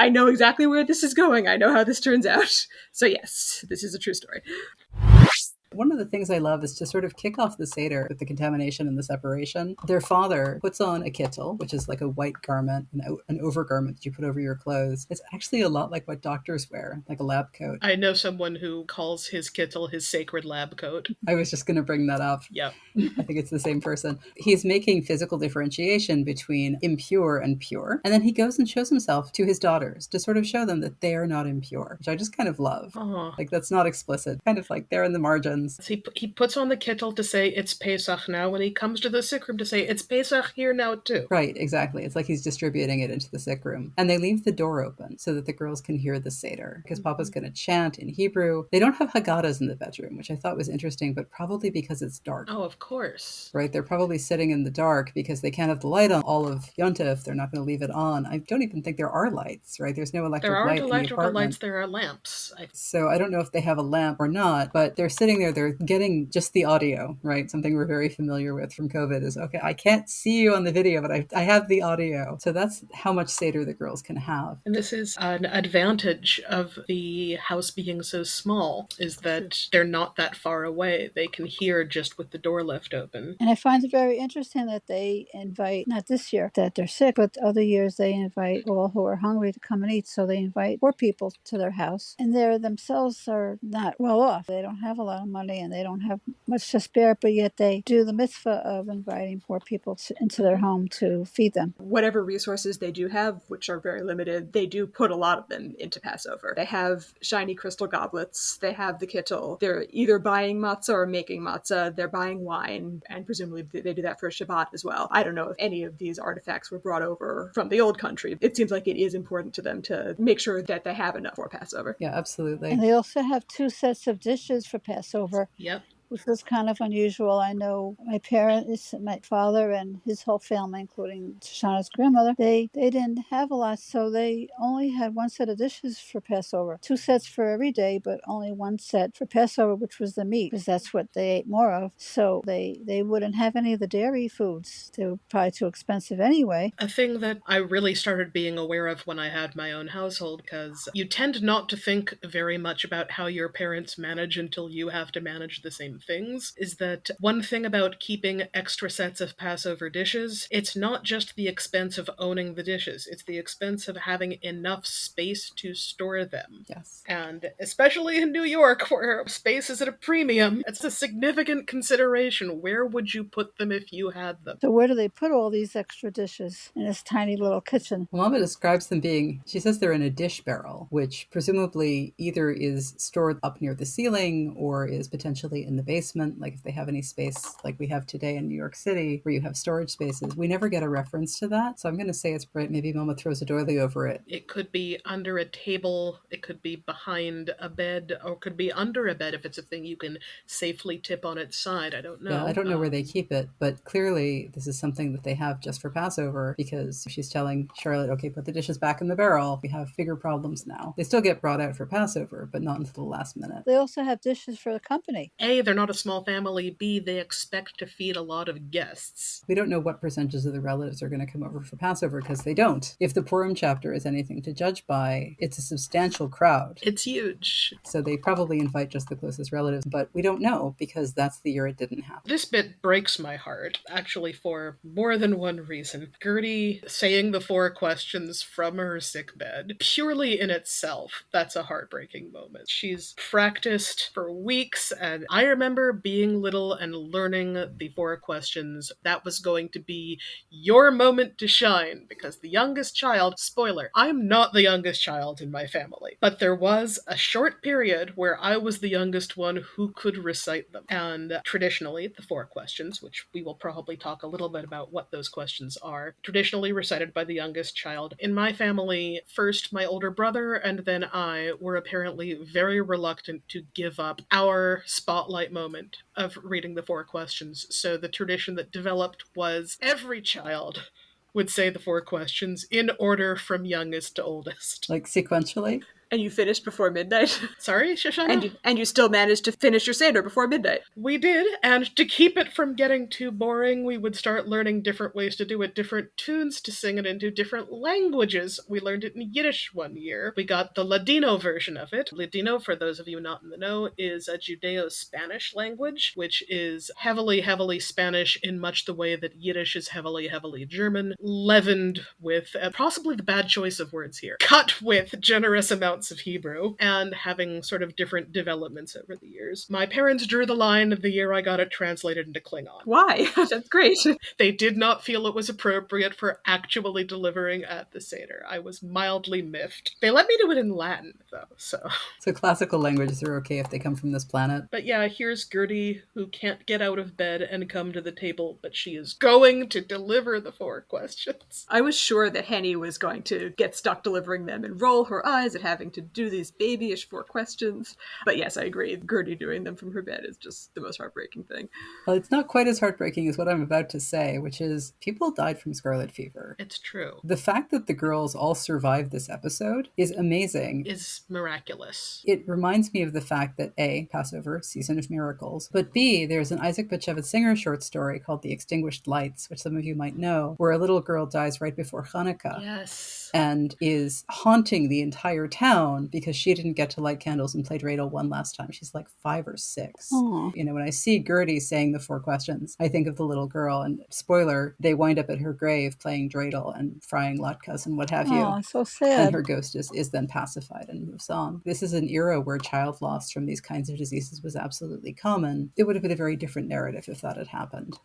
Speaker 3: know exactly where this is going, I know how this turns out. So yes, this is a true story.
Speaker 1: One of the things I love is to sort of kick off the Seder with the contamination and the separation. Their father puts on a kittel, which is like a white garment, an overgarment that you put over your clothes. It's actually a lot like what doctors wear, like a lab coat.
Speaker 2: I know someone who calls his kittel his sacred lab coat.
Speaker 1: I was just going to bring that up.
Speaker 2: Yep.
Speaker 1: I think it's the same person. He's making physical differentiation between impure and pure. And then he goes and shows himself to his daughters to sort of show them that they are not impure, which I just kind of love. Like, that's not explicit. Kind of like they're in the margins.
Speaker 2: He puts on the kittel to say it's Pesach now, when he comes to the sickroom to say it's Pesach here now too.
Speaker 1: Right, exactly. It's like he's distributing it into the sickroom. And they leave the door open so that the girls can hear the Seder, because Papa's going to chant in Hebrew. They don't have Haggadahs in the bedroom, which I thought was interesting, but probably because it's dark.
Speaker 2: Oh, of course.
Speaker 1: Right, they're probably sitting in the dark because they can't have the light on all of Yontif. They're not going to leave it on. I don't even think there are lights, right? There's no electric light in the apartment.
Speaker 2: There aren't electrical lights, there are lamps.
Speaker 1: So I don't know if they have a lamp or not, but they're sitting there, they're getting just the audio, right? Something we're very familiar with from COVID is, okay, I can't see you on the video, but I have the audio. So that's how much Seder the girls can have.
Speaker 2: And this is an advantage of the house being so small, is that they're not that far away. They can hear just with the door left open.
Speaker 4: And I find it very interesting that they invite, not this year that they're sick, but other years they invite all who are hungry to come and eat. So they invite poor people to their house, and they themselves are not well off. They don't have a lot of money and they don't have much to spare, but yet they do the mitzvah of inviting poor people into their home to feed them.
Speaker 3: Whatever resources they do have, which are very limited, they do put a lot of them into Passover. They have shiny crystal goblets, they have the kittel, they're either buying matzah or making matzah, they're buying wine, and presumably they do that for Shabbat as well. I don't know if any of these artifacts were brought over from the old country. It seems like it is important to them to make sure that they have enough for Passover.
Speaker 1: Yeah, absolutely.
Speaker 4: And they also have 2 sets of dishes for Passover.
Speaker 2: Yep.
Speaker 4: Which was kind of unusual. I know my parents, my father and his whole family, including Shoshana's grandmother, they didn't have a lot, so they only had 1 set of dishes for Passover. 2 sets for every day, but only 1 set for Passover, which was the meat, because that's what they ate more of. So they wouldn't have any of the dairy foods. They were probably too expensive anyway.
Speaker 2: A thing that I really started being aware of when I had my own household, because you tend not to think very much about how your parents manage until you have to manage the same on things is that one thing about keeping extra sets of Passover dishes, it's not just the expense of owning the dishes, it's the expense of having enough space to store them.
Speaker 1: Yes.
Speaker 2: And especially in New York, where space is at a premium, it's a significant consideration. Where would you put them if you had them?
Speaker 4: So where do they put all these extra dishes in this tiny little kitchen?
Speaker 1: Well, Mama describes them being, she says they're in a dish barrel, which presumably either is stored up near the ceiling or is potentially in the basement, like if they have any space like we have today in New York City, where you have storage spaces. We never get a reference to that, so I'm going to say it's right. Maybe Mama throws a doily over it.
Speaker 2: It could be under a table, it could be behind a bed, or it could be under a bed if it's a thing you can safely tip on its side. I don't know.
Speaker 1: Yeah, I don't know where they keep it, but clearly this is something that they have just for Passover, because she's telling Charlotte, okay, put the dishes back in the barrel. We have bigger problems now. They still get brought out for Passover, but not until the last minute.
Speaker 4: They also have dishes for the company.
Speaker 2: A, they're not a small family. B, they expect to feed a lot of guests.
Speaker 1: We don't know what percentages of the relatives are going to come over for Passover, because they don't. If the Purim chapter is anything to judge by, it's a substantial crowd.
Speaker 2: It's huge.
Speaker 1: So they probably invite just the closest relatives, but we don't know, because that's the year it didn't happen.
Speaker 2: This bit breaks my heart, actually, for more than one reason. Gertie saying the 4 questions from her sickbed, purely in itself, that's a heartbreaking moment. She's practiced for weeks, and I remember being little and learning the 4 questions. That was going to be your moment to shine, because the youngest child, spoiler, I'm not the youngest child in my family, but there was a short period where I was the youngest one who could recite them. And traditionally, the 4 questions, which we will probably talk a little bit about what those questions are, traditionally recited by the youngest child. In my family, first my older brother and then I were apparently very reluctant to give up our spotlight moment of reading the 4 questions. So the tradition that developed was every child would say the 4 questions in order from youngest to oldest.
Speaker 1: Like sequentially?
Speaker 3: And you finished before midnight?
Speaker 2: Sorry, Shoshana?
Speaker 3: And you still managed to finish your Seder before midnight?
Speaker 2: We did, and to keep it from getting too boring, we would start learning different ways to do it, different tunes to sing it into, different languages. We learned it in Yiddish one year. We got the Ladino version of it. Ladino, for those of you not in the know, is a Judeo-Spanish language, which is heavily, heavily Spanish in much the way that Yiddish is heavily, heavily German, leavened with, possibly the bad choice of words here, cut with generous amounts of Hebrew, and having sort of different developments over the years. My parents drew the line the year I got it translated into Klingon.
Speaker 3: Why? That's great.
Speaker 2: They did not feel it was appropriate for actually delivering at the Seder. I was mildly miffed. They let me do it in Latin, though, so...
Speaker 1: So classical languages are okay if they come from this planet.
Speaker 2: But yeah, here's Gertie, who can't get out of bed and come to the table, but she is going to deliver the 4 questions.
Speaker 3: I was sure that Henny was going to get stuck delivering them and roll her eyes at having to do these babyish 4 questions. But yes, I agree. Gertie doing them from her bed is just the most heartbreaking thing.
Speaker 1: Well, it's not quite as heartbreaking as what I'm about to say, which is people died from scarlet fever.
Speaker 2: It's true.
Speaker 1: The fact that the girls all survived this episode is amazing.
Speaker 2: Is miraculous.
Speaker 1: It reminds me of the fact that A, Passover, season of miracles, but B, there's an Isaac Bashevis Singer short story called The Extinguished Lights, which some of you might know, where a little girl dies right before Hanukkah.
Speaker 2: Yes.
Speaker 1: And is haunting the entire town because she didn't get to light candles and play dreidel one last time. She's like 5 or 6.
Speaker 4: Aww.
Speaker 1: You know, when I see Gertie saying the 4 questions, I think of the little girl, and spoiler, they wind up at her grave playing dreidel and frying latkes and what have you.
Speaker 4: Oh, so
Speaker 1: And
Speaker 4: sad.
Speaker 1: her ghost is then pacified and moves on. This is an era where child loss from these kinds of diseases was absolutely common. It would have been a very different narrative if that had happened.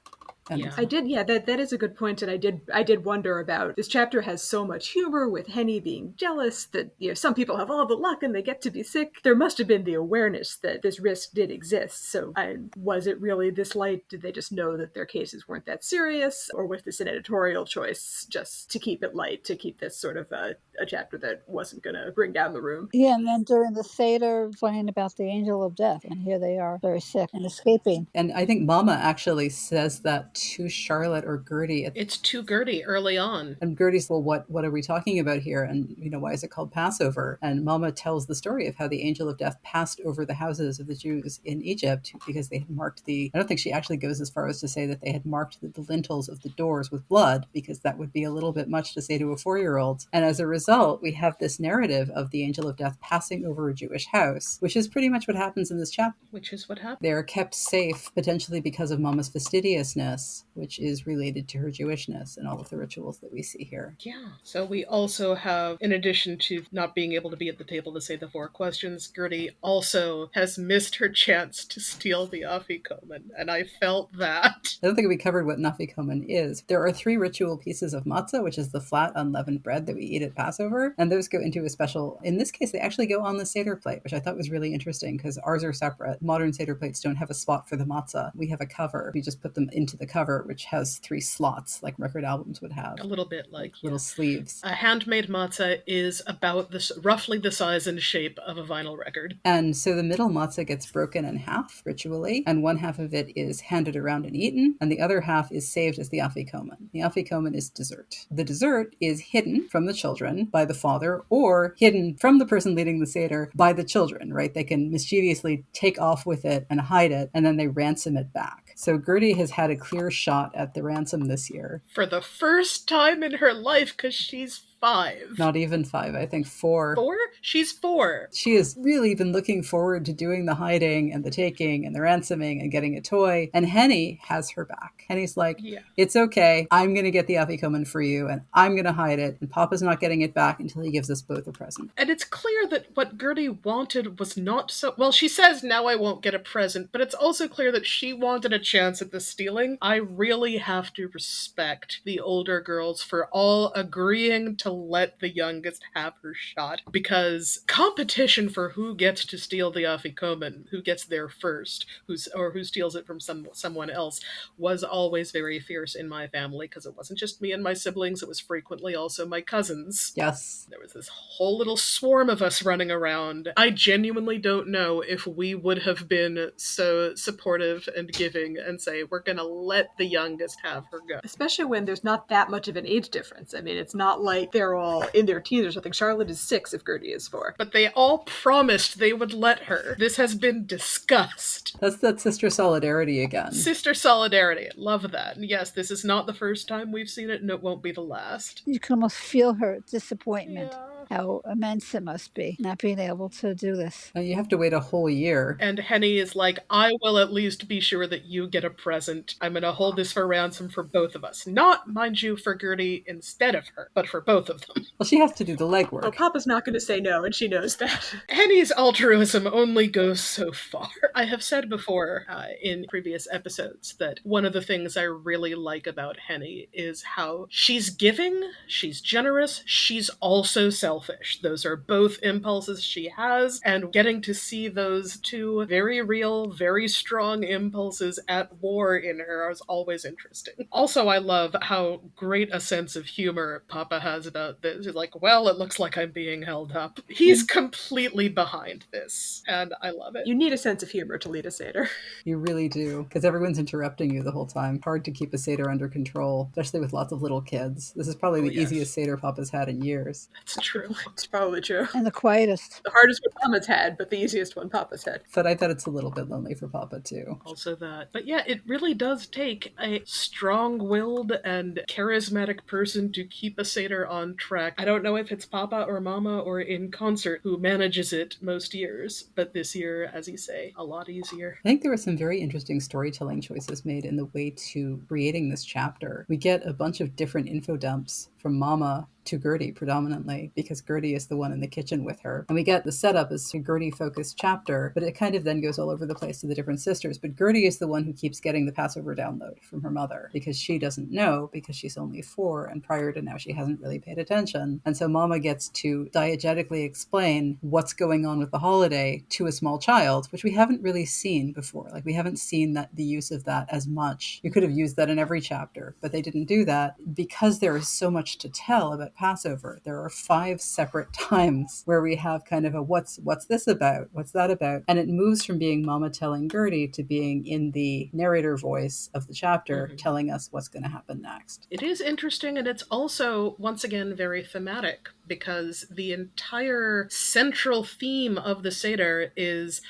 Speaker 1: And
Speaker 2: Yeah.
Speaker 3: I did, yeah, that is a good point, and I did wonder about this chapter has so much humor with Henny being jealous that, you know, some people have all the luck and they get to be sick. There must have been the awareness that this risk did exist. So was it really this light? Did they just know that their cases weren't that serious? Or was this an editorial choice just to keep it light, to keep this sort of a chapter that wasn't going to bring down the room?
Speaker 4: Yeah, and then during the Seder, playing about the angel of death, and here they are, very sick and escaping.
Speaker 1: And I think Mama actually says that to Charlotte or Gertie.
Speaker 2: It's to Gertie early on.
Speaker 1: And Gertie's, well, what are we talking about here? And, why is it called Passover? And Mama tells the story of how the angel of death passed over the houses of the Jews in Egypt because they had marked I don't think she actually goes as far as to say that they had marked the lintels of the doors with blood, because that would be a little bit much to say to a 4-year-old. And as a result, we have this narrative of the angel of death passing over a Jewish house, which is pretty much what happens in this chapter.
Speaker 2: Which is what happened.
Speaker 1: They are kept safe, potentially because of Mama's fastidiousness, which is related to her Jewishness and all of the rituals that we see here.
Speaker 2: Yeah. So we also have, in addition to not being able to be at the table to say the 4 questions, Gertie also has missed her chance to steal the afikomen, and I felt that.
Speaker 1: I don't think we covered what nafikomen is. There are 3 ritual pieces of matzah, which is the flat unleavened bread that we eat at Passover, and those go into a special, in this case, they actually go on the Seder plate, which I thought was really interesting because ours are separate. Modern Seder plates don't have a spot for the matzah. We have a cover. We just put them into the cover, which has 3 slots like record albums would have.
Speaker 2: A little bit like
Speaker 1: little sleeves.
Speaker 2: A handmade matzah is about this, roughly the size and shape of a vinyl record.
Speaker 1: And so the middle matzah gets broken in half ritually, and one half of it is handed around and eaten, and the other half is saved as the afikomen. The afikomen is dessert. The dessert is hidden from the children by the father, or hidden from the person leading the Seder by the children, right? They can mischievously take off with it and hide it, and then they ransom it back. So Gertie has had a clear shot at the ransom this year.
Speaker 2: For the first time in her life, because she's 5.
Speaker 1: Not even 5, I think 4.
Speaker 2: 4? She's 4.
Speaker 1: She has really been looking forward to doing the hiding and the taking and the ransoming and getting a toy. And Henny has her back. Henny's like, It's okay. I'm going to get the afikomen for you, and I'm going to hide it. And Papa's not getting it back until he gives us both a present.
Speaker 2: And it's clear that what Gertie wanted was not so... Well, she says, now I won't get a present, but it's also clear that she wanted a chance at the stealing. I really have to respect the older girls for all agreeing to let the youngest have her shot, because competition for who gets to steal the afikomen, who gets there first, who steals it from someone else, was always very fierce in my family, because it wasn't just me and my siblings, it was frequently also my cousins.
Speaker 1: Yes.
Speaker 2: There was this whole little swarm of us running around. I genuinely don't know if we would have been so supportive and giving and say, we're gonna let the youngest have her go.
Speaker 3: Especially when there's not that much of an age difference. I mean, it's not like they're all in their teens or something. Charlotte is 6 if Gertie is 4.
Speaker 2: But they all promised they would let her. This has been discussed.
Speaker 1: That's that sister solidarity again.
Speaker 2: Sister solidarity. Love that. And yes, this is not the first time we've seen it, and it won't be the last.
Speaker 4: You can almost feel her disappointment. How immense it must be not being able to do this.
Speaker 1: And you have to wait a whole year.
Speaker 2: And Henny is like, I will at least be sure that you get a present. I'm going to hold this for ransom for both of us. Not, mind you, for Gertie instead of her, but for both of them.
Speaker 1: Well, she has to do the legwork.
Speaker 3: Oh, Papa's not going to say no, and she knows that.
Speaker 2: Henny's altruism only goes so far. I have said before in previous episodes that one of the things I really like about Henny is how she's giving, she's generous, she's also selfish. Those are both impulses she has, and getting to see those 2 very real, very strong impulses at war in her is always interesting. Also, I love how great a sense of humor Papa has about this. He's like, well, it looks like I'm being held up. He's completely behind this, and I love it.
Speaker 3: You need a sense of humor to lead a Seder.
Speaker 1: You really do, because everyone's interrupting you the whole time. Hard to keep a Seder under control, especially with lots of little kids. This is probably the easiest Seder Papa's had in years.
Speaker 2: That's true.
Speaker 3: It's probably true.
Speaker 4: And the quietest.
Speaker 3: The hardest one Mama's had, but the easiest one Papa's had.
Speaker 1: But I bet it's a little bit lonely for Papa, too.
Speaker 2: Also that. But yeah, it really does take a strong-willed and charismatic person to keep a Seder on track. I don't know if it's Papa or Mama or in concert who manages it most years, but this year, as you say, a lot easier.
Speaker 1: I think there were some very interesting storytelling choices made in the way to creating this chapter. We get a bunch of different info dumps from Mama to Gertie predominantly, because Gertie is the one in the kitchen with her. And we get the setup as a Gertie-focused chapter, but it kind of then goes all over the place to the different sisters. But Gertie is the one who keeps getting the Passover download from her mother, because she doesn't know, because she's only 4, and prior to now she hasn't really paid attention. And so Mama gets to diegetically explain what's going on with the holiday to a small child, which we haven't really seen before. Like, we haven't seen that the use of that as much. You could have used that in every chapter, but they didn't do that because there is so much much to tell about Passover. There are 5 separate times where we have kind of a what's this about? What's that about? And it moves from being Mama telling Gertie to being in the narrator voice of the chapter telling us what's going to happen next.
Speaker 2: It is interesting, and it's also, once again, very thematic, because the entire central theme of the Seder is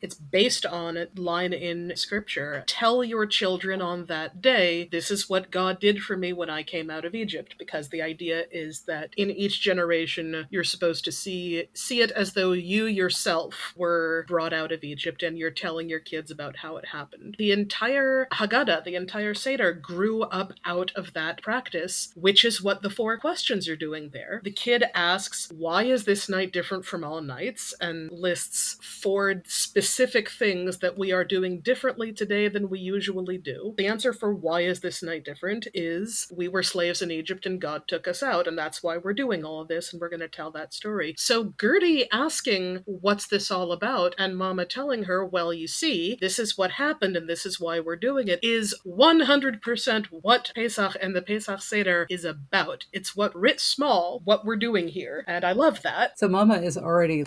Speaker 2: it's based on a line in scripture. Tell your children on that day, this is what God did for me when I came out of Egypt, because the idea is that in each generation, you're supposed to see it as though you yourself were brought out of Egypt, and you're telling your kids about how it happened. The entire Haggadah, the entire Seder, grew up out of that practice, which is what the 4 questions are doing there. The kid asks, why is this night different from all nights? And lists 4 specific things that we are doing differently today than we usually do. The answer for why is this night different is we were slaves in Egypt and God took us out, and that's why we're doing all of this, and we're going to tell that story. So Gertie asking, what's this all about? And Mama telling her, well, you see, this is what happened and this is why we're doing it, is 100% what Pesach and the Pesach Seder is about. It's what writ small, what we're doing here. And I love that.
Speaker 1: So Mama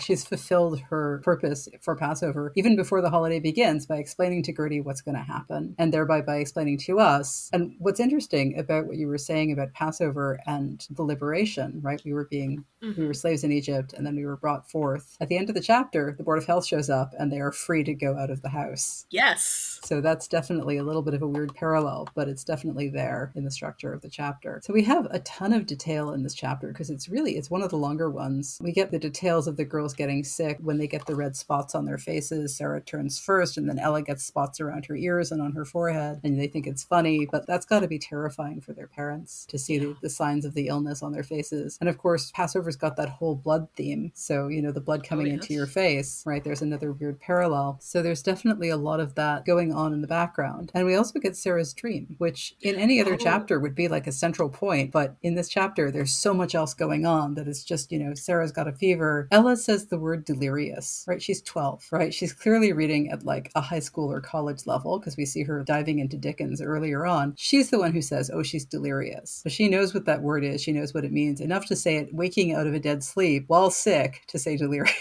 Speaker 1: she's fulfilled her purpose for Passover even before the holiday begins by explaining to Gertie what's going to happen, and thereby by explaining to us. And what's interesting about what you were saying about Passover and the liberation, right? We were slaves in Egypt, and then we were brought forth. At the end of the chapter, the Board of Health shows up, and they are free to go out of the house.
Speaker 2: Yes.
Speaker 1: So that's definitely a little bit of a weird parallel, but it's definitely there in the structure of the chapter. So we have a ton of detail in this chapter because it's one of the longer ones. We get the details of the girls getting sick when they get the red spots on their faces. Sarah turns first, and then Ella gets spots around her ears and on her forehead, and they think it's funny, but that's got to be terrifying for their parents to see the signs of the illness on their faces. And of course, Passover's got that whole blood theme. So, the blood coming into your face, right? There's another weird parallel. So there's definitely a lot of that going on in the background. And we also get Sarah's dream, which in any other chapter would be like a central point. But in this chapter, there's so much else going on that it's just, Sarah's got a fever. Ella says the word delirious, right? She's 12, right? She's clearly reading at like a high school or college level because we see her diving into Dickens earlier on. She's the one who says, oh, she's delirious. So she knows what that word is. She knows what it means. Enough to say it waking out of a dead sleep while sick to say delirious.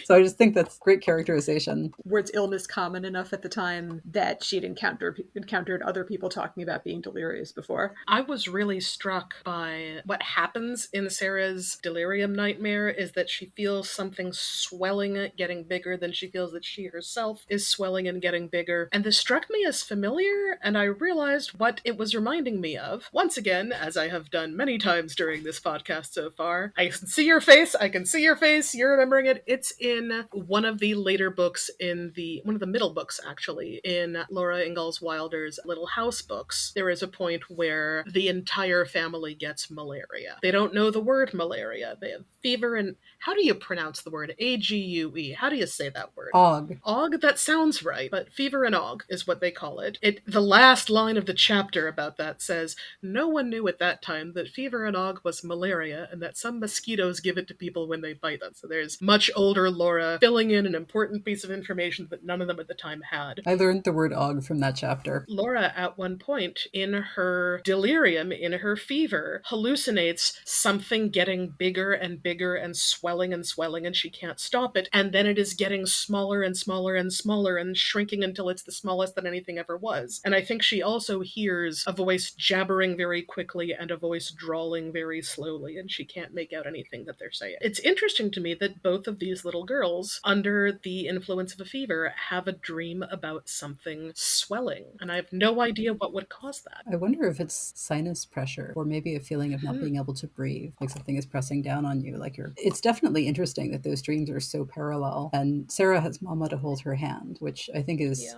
Speaker 1: So I just think that's great characterization.
Speaker 3: Was illness common enough at the time that she'd encountered other people talking about being delirious before?
Speaker 2: I was really struck by what happens in Sarah's delirium nightmare is that she feels something swelling, getting bigger than she feels that she herself is swelling and getting bigger. And this struck me as familiar, and I realized what it was reminding me of. Once again, as I have done many times during this podcast so far, I can see your face, you're remembering it. It's in one of the later books one of the middle books actually, in Laura Ingalls Wilder's Little House books. There is a point where the entire family gets malaria. They don't know the word malaria. They have fever and, how do you pronounce the word? Ague. How do you say that word?
Speaker 1: Og.
Speaker 2: Og, that sounds right, but fever and og is what they call it. The last line of the chapter about that says, no one knew at that time that fever and og was malaria and that some mosquitoes give it to people when they bite them. So there's much older Laura filling in an important piece of information that none of them at the time had.
Speaker 1: I learned the word og from that chapter.
Speaker 2: Laura, at one point, in her delirium, in her fever, hallucinates something getting bigger and bigger and swelling, and she can't stop it. And then it is getting smaller and smaller and smaller and shrinking until it's the smallest that anything ever was. And I think she also hears a voice jabbering very quickly and a voice drawling very slowly, and she can't make out anything that they're saying. It's interesting to me that both of these little girls, under the influence of a fever, have a dream about something swelling. And I have no idea what would cause that.
Speaker 1: I wonder if it's sinus pressure or maybe a feeling of not being able to breathe, like something is pressing down on you. It's definitely interesting that those dreams are so parallel. And Sarah has Mama to hold her hand, which I think is,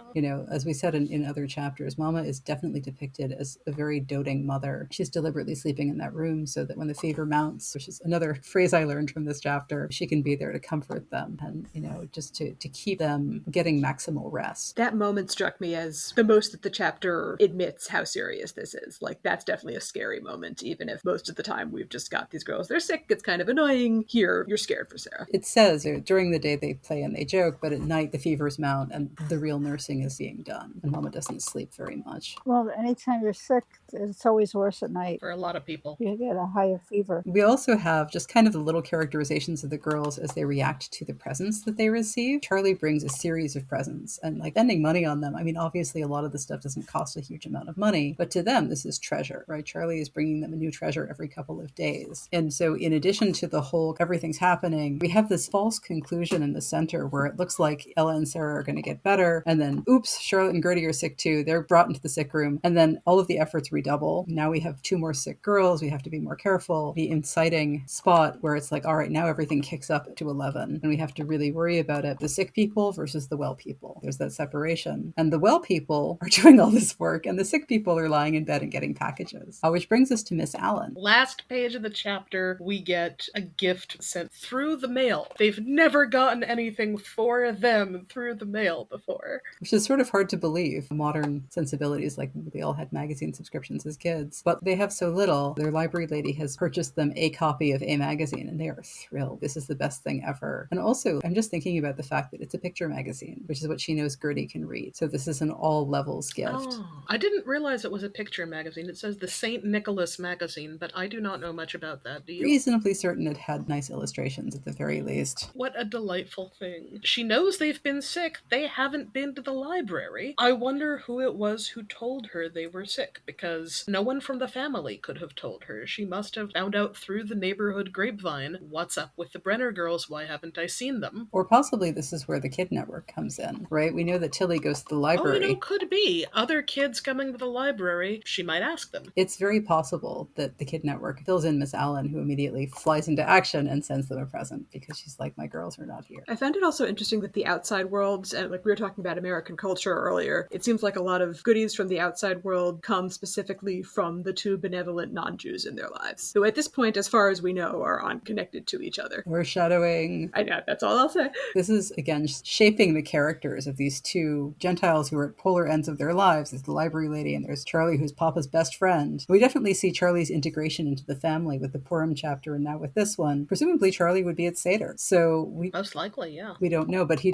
Speaker 1: as we said in other chapters, Mama is definitely depicted as a very doting mother. She's deliberately sleeping in that room so that when the fever mounts, which is another phrase I learned from this chapter, she can be there to comfort them and, just to keep them getting maximal rest.
Speaker 3: That moment struck me as the most that the chapter admits how serious this is. That's definitely a scary moment, even if most of the time we've just got these girls, they're sick, it's kind of annoying. Here, you're scared for Sarah.
Speaker 1: It says during the day they play and they joke, but at night the fevers mount and the real nursing is being done. And Mama doesn't sleep very much.
Speaker 4: Well, anytime you're sick, it's always worse at night.
Speaker 2: For a lot of people.
Speaker 4: You get a higher fever.
Speaker 1: We also have just kind of the little characterizations of the girls as they react to the presents that they receive. Charlie brings a series of presents and like spending money on them. I mean, obviously a lot of the stuff doesn't cost a huge amount of money, but to them, this is treasure, right? Charlie is bringing them a new treasure every couple of days. And so in addition to the whole everything's happening, we have this false conclusion in the center where it looks like Ella and Sarah are going to get better. And then, oops, Charlotte and Gertie are sick too. They're brought into the sick room. And then all of the efforts redouble. Now we have 2 more sick girls. We have to be more careful. The inciting spot where it's like, all right, now everything kicks up to 11 and we have to really worry about it. The sick people versus the well people. There's that separation. And the well people are doing all this work and the sick people are lying in bed and getting packages. Which brings us to Miss Allen.
Speaker 2: Last page of the chapter, we get a gift sent through the mail. They've never gotten anything for them through the mail before.
Speaker 1: Which is sort of hard to believe. Modern sensibilities, like they all had magazine subscriptions as kids, but they have so little. Their library lady has purchased them a copy of a magazine and they are thrilled. This is the best thing ever. And also, I'm just thinking about the fact that it's a picture magazine, which is what she knows Gertie can read. So this is an all levels gift.
Speaker 2: Oh, I didn't realize it was a picture magazine. It says the St. Nicholas magazine, but I do not know much about that. Do you?
Speaker 1: Reasonably certain it had nice illustrations at the very least.
Speaker 2: What a delightful thing. She knows they've been sick. They haven't been to the library. I wonder who it was who told her they were sick, because no one from the family could have told her. She must have found out through the neighborhood grapevine, what's up with the Brenner girls? Why haven't I seen them?
Speaker 1: Or possibly this is where the kid network comes in, right? We know that Tilly goes to the library.
Speaker 2: Oh, could be. Other kids coming to the library, she might ask them.
Speaker 1: It's very possible that the kid network fills in Miss Allen, who immediately flies into action and sends them a present because she's like, my girls are not here.
Speaker 3: I found it also interesting that the outside world, and like we were talking about American culture earlier, it seems like a lot of goodies from the outside world come specifically from the 2 benevolent non-Jews in their lives, who at this point, as far as we know, are unconnected to each other.
Speaker 1: Foreshadowing.
Speaker 3: I know, that's all I'll say.
Speaker 1: This is, again, shaping the characters of these 2 Gentiles who are at polar ends of their lives. There's the library lady and there's Charlie, who's Papa's best friend. We definitely see Charlie's integration into the family with the Purim chapter and now with this one. Presumably Charlie would be at Seder. So we
Speaker 2: Most likely, yeah.
Speaker 1: We don't know, but he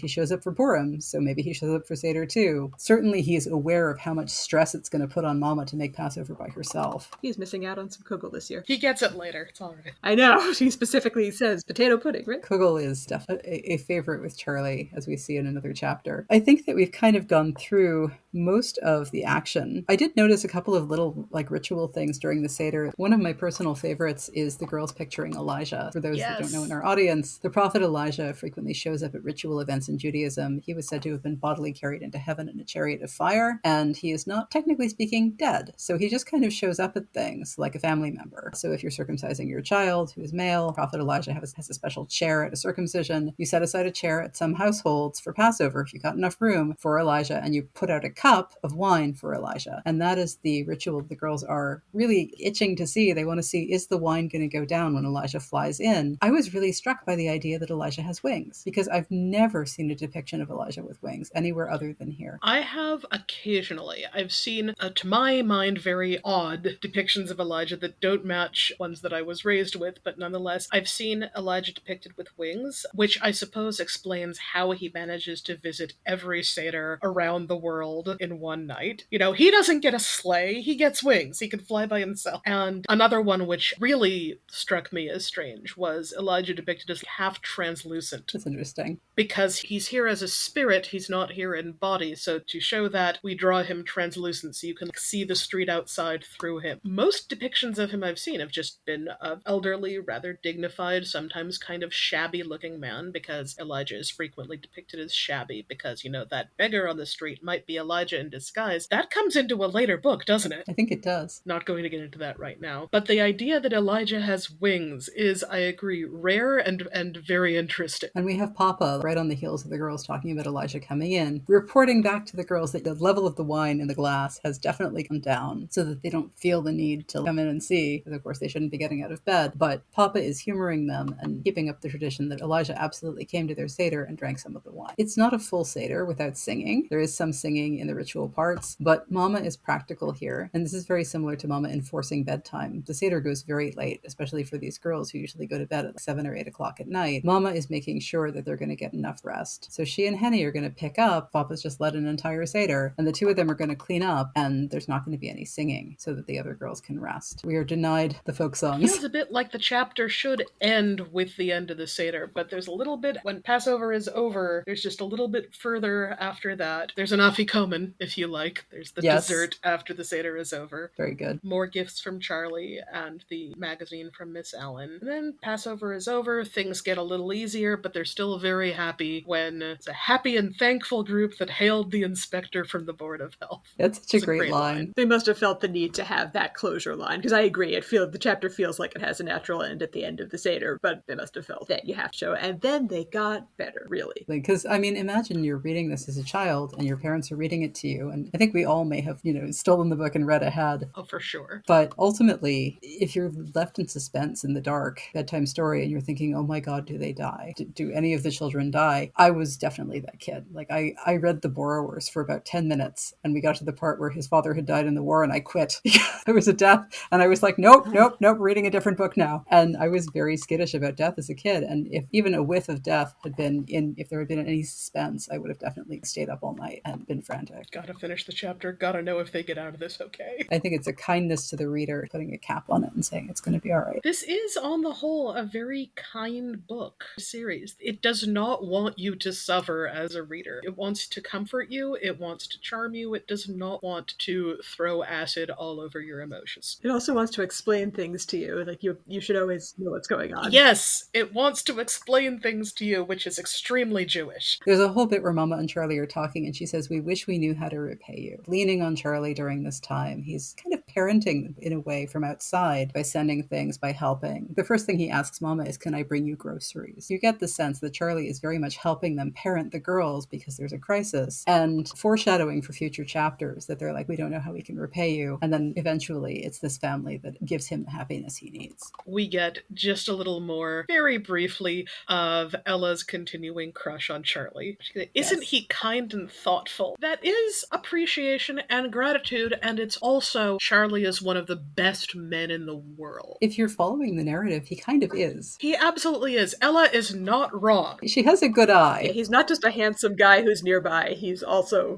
Speaker 1: shows up for Purim, so maybe he shows up for Seder too. Certainly he's aware of how much stress it's going to put on Mama to make Passover by herself.
Speaker 3: He's missing out on some kugel this year.
Speaker 2: He gets it later. It's all right.
Speaker 3: I know. She specifically says potato pudding, right?
Speaker 1: Kugel is definitely a favorite with Charlie, as we see in another chapter. I think that we've kind of gone through most of the action. I did notice a couple of little ritual things during the Seder. One of my personal favorites is the girls picturing Elijah. For those that don't know in our audience, the prophet Elijah frequently shows up at ritual events in Judaism. He was said to have been bodily carried into heaven in a chariot of fire, and he is not, technically speaking, dead. So he just kind of shows up at things like a family member. So if you're circumcising your child who is male, prophet Elijah has a special chair at a circumcision. You set aside a chair at some households for Passover, if you got enough room, for Elijah, and you put out a cup of wine for Elijah. And that is the ritual the girls are really itching to see. They want to see, is the wine going to go down when Elijah flies in? I was really struck by the idea that Elijah has wings, because I've never seen a depiction of Elijah with wings anywhere other than here.
Speaker 2: I have occasionally. I've seen, to my mind, very odd depictions of Elijah that don't match ones that I was raised with, but nonetheless, I've seen Elijah depicted with wings, which I suppose explains how he manages to visit every Seder around the world in one night. He doesn't get a sleigh, he gets wings. He can fly by himself. And another one which really struck me as strange was Elijah depicted as half translucent.
Speaker 1: That's interesting.
Speaker 2: Because he's here as a spirit, he's not here in body, so to show that, we draw him translucent so you can see the street outside through him. Most depictions of him I've seen have just been of elderly, rather dignified, sometimes kind of shabby-looking man, because Elijah is frequently depicted as shabby, because, that beggar on the street might be Elijah in disguise. That comes into a later book, doesn't it?
Speaker 1: I think it does.
Speaker 2: Not going to get into that right now. But the idea that Elijah has wings is, I agree, rare and very interesting.
Speaker 1: And we have Papa right on the heels of the girls talking about Elijah coming in, reporting back to the girls that the level of the wine in the glass has definitely come down so that they don't feel the need to come in and see, because of course they shouldn't be getting out of bed. But Papa is humoring them and keeping up the tradition that Elijah absolutely came to their Seder and drank some of the wine. It's not a full Seder without singing. There is some singing in the ritual parts, but Mama is practical here. And this is very similar to Mama enforcing bedtime. The Seder goes very late, especially for these girls who usually go to bed at 7 or 8 o'clock at night. Mama is making sure that they're going to get enough rest. So she and Henny are going to pick up. Papa's just led an entire Seder, and the two of them are going to clean up, and there's not going to be any singing so that the other girls can rest. We are denied the folk songs.
Speaker 2: Feels a bit like the chapter should end with the end of the Seder, but there's a little bit, when Passover is over, there's just a little bit further after that. There's an afikomen, if you like. There's the dessert after the Seder is over.
Speaker 1: Very good.
Speaker 2: More gifts from Charlie and the magazine from Miss Ellen. And then Passover is over, things get a little easier, but they're still very happy when it's a happy and thankful group that hailed the inspector from the Board of Health.
Speaker 1: That's such a great line.
Speaker 3: They must have felt the need to have that closure line, because I agree, the chapter feels like it has a natural end at the end of the Seder, but they must have felt that you have to show. And then they got better, really.
Speaker 1: Because, I mean, imagine you're reading this as a child and your parents are reading it to you. And I think we all may have, stolen the book and read ahead.
Speaker 2: Oh, for sure.
Speaker 1: But ultimately, if you're left in suspense in the dark, bedtime story, and you're thinking, oh my God, do they die? Do any of the children die? I was definitely that kid. Like, I read The Borrowers for about 10 minutes, and we got to the part where his father had died in the war, and I quit. There was a death, and I was like, nope, reading a different book now. And I was very skittish about death as a kid. And if even a whiff of death had been if there had been any suspense, I would have definitely stayed up all night and been frantic.
Speaker 2: Gotta finish the chapter, gotta know if they get out of this okay.
Speaker 1: I think it's a kindness to the reader, putting a cap on it and saying it's going to be all right.
Speaker 2: This is, on the whole, a very kind book series. It does not want you to suffer as a reader. It wants to comfort you, it wants to charm you, it does not want to throw acid all over your emotions.
Speaker 3: It also wants to explain things to you, like you should always know what's going on.
Speaker 2: Yes, it wants to explain things to you, which is extremely Jewish.
Speaker 1: There's a whole bit where Mama and Charlie are talking, and she says, we wish we knew how to repay you. Leaning on Charlie during this time. He's kind of parenting in a way from outside by sending things, by helping. The first thing he asks Mama is, can I bring you groceries? You get the sense that Charlie is very much helping them parent the girls because there's a crisis, and foreshadowing for future chapters that they're like, we don't know how we can repay you. And then eventually it's this family that gives him the happiness he needs.
Speaker 2: We get just a little more, very briefly, of Ella's continuing crush on Charlie. Isn't he kind and thoughtful? That is appreciation and gratitude, and it's also Charlie is one of the best men in the world.
Speaker 1: If you're following the narrative, he kind of is.
Speaker 2: He absolutely is. Ella is not wrong.
Speaker 1: She has a good eye.
Speaker 3: Yeah, he's not just a handsome guy who's nearby, he's also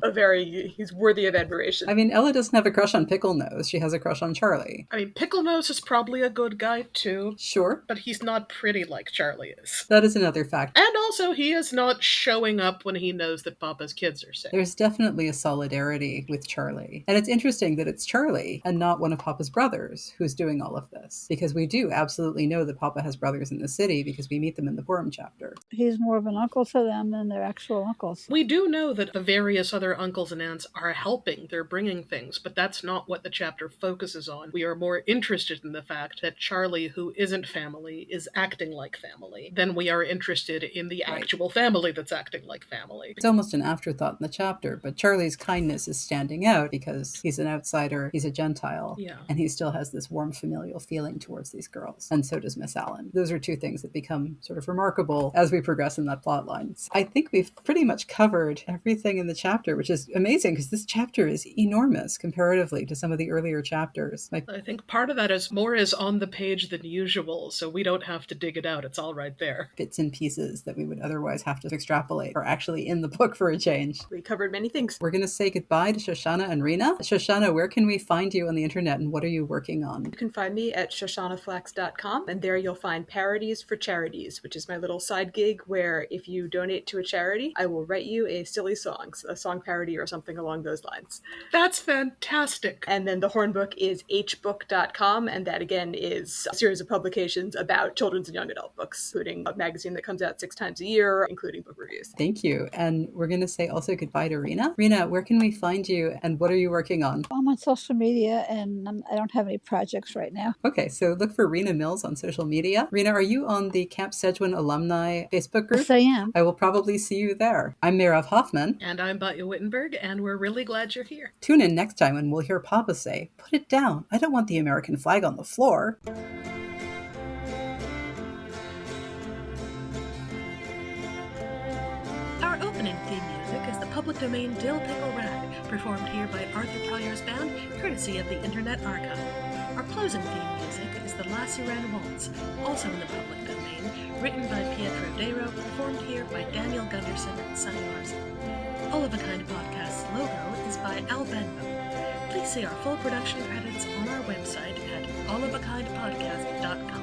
Speaker 3: he's worthy of admiration.
Speaker 1: I mean, Ella doesn't have a crush on Pickle Nose. She has a crush on Charlie.
Speaker 2: I mean, Pickle Nose is probably a good guy too.
Speaker 1: Sure.
Speaker 2: But he's not pretty like Charlie is.
Speaker 1: That is another fact.
Speaker 2: And also, he is not showing up when he knows that Papa's kids are sick.
Speaker 1: There's definitely a solidarity with Charlie. And it's interesting that it's Charlie and not one of Papa's brothers who's doing all of this. Because we do absolutely know that Papa has brothers in the city because we meet them in the Purim chapter.
Speaker 4: He's more of an uncle to them than their actual uncles.
Speaker 2: We do know that the various other uncles and aunts are helping. They're bringing things, but that's not what the chapter focuses on. We are more interested in the fact that Charlie, who isn't family, is acting like family than we are interested in the actual family that's acting like family.
Speaker 1: It's almost an afterthought in the chapter, but Charlie's kindness is standing out because he's an outsider, he's a Gentile, and he still has this warm familial feeling towards these girls. And so does Miss Allen. Those are two things that become sort of remarkable as we progress in that plot line. I think we've pretty much covered everything in the chapter, which is amazing because this chapter is enormous comparatively to some of the earlier chapters.
Speaker 2: I think part of that is more is on the page than usual, so we don't have to dig it out. It's all right there.
Speaker 1: Bits and pieces that we would otherwise have to extrapolate are actually in the book for a change.
Speaker 3: We covered many things.
Speaker 1: We're going to say goodbye to Shoshana and Rena. Shoshana, where can we find you on the internet and what are you working on?
Speaker 3: You can find me at shoshanaflax.com, and there you'll find Parodies for Charities, which is my little side gig where if you donate to a charity, I will write you a silly song, a song parody or something along those lines.
Speaker 2: That's fantastic.
Speaker 3: And then the Hornbook is hbook.com, and that again is a series of publications about children's and young adult books, including a magazine that comes out 6 times a year, including book reviews.
Speaker 1: Thank you. And we're going to say also goodbye to Rena. Rena, where can we find you and what are you working on?
Speaker 4: I'm on social media and I don't have any projects right now.
Speaker 1: Okay, so look for Rena Mills on social media. Rena, are you on the Camp Cejwin alumni Facebook group?
Speaker 4: Yes, I am.
Speaker 1: I will probably see you there. I'm Merav Hoffman.
Speaker 2: And I'm Batya Wittenberg, and we're really glad you're here.
Speaker 1: Tune in next time when we'll hear Papa say, "Put it down. I don't want the American flag on the floor."
Speaker 2: Our opening theme music is the public domain Dill Pickle Rag, performed here by Arthur Pryor's band, courtesy of the Internet Archive. Our closing theme music is the La Sirène Waltz, also in the public domain, written by Pietro Dero, performed here by Daniel Gunn Anderson, and Sunny Larson. All of a Kind Podcast's logo is by Al Benbow. Please see our full production credits on our website at allofakindpodcast.com.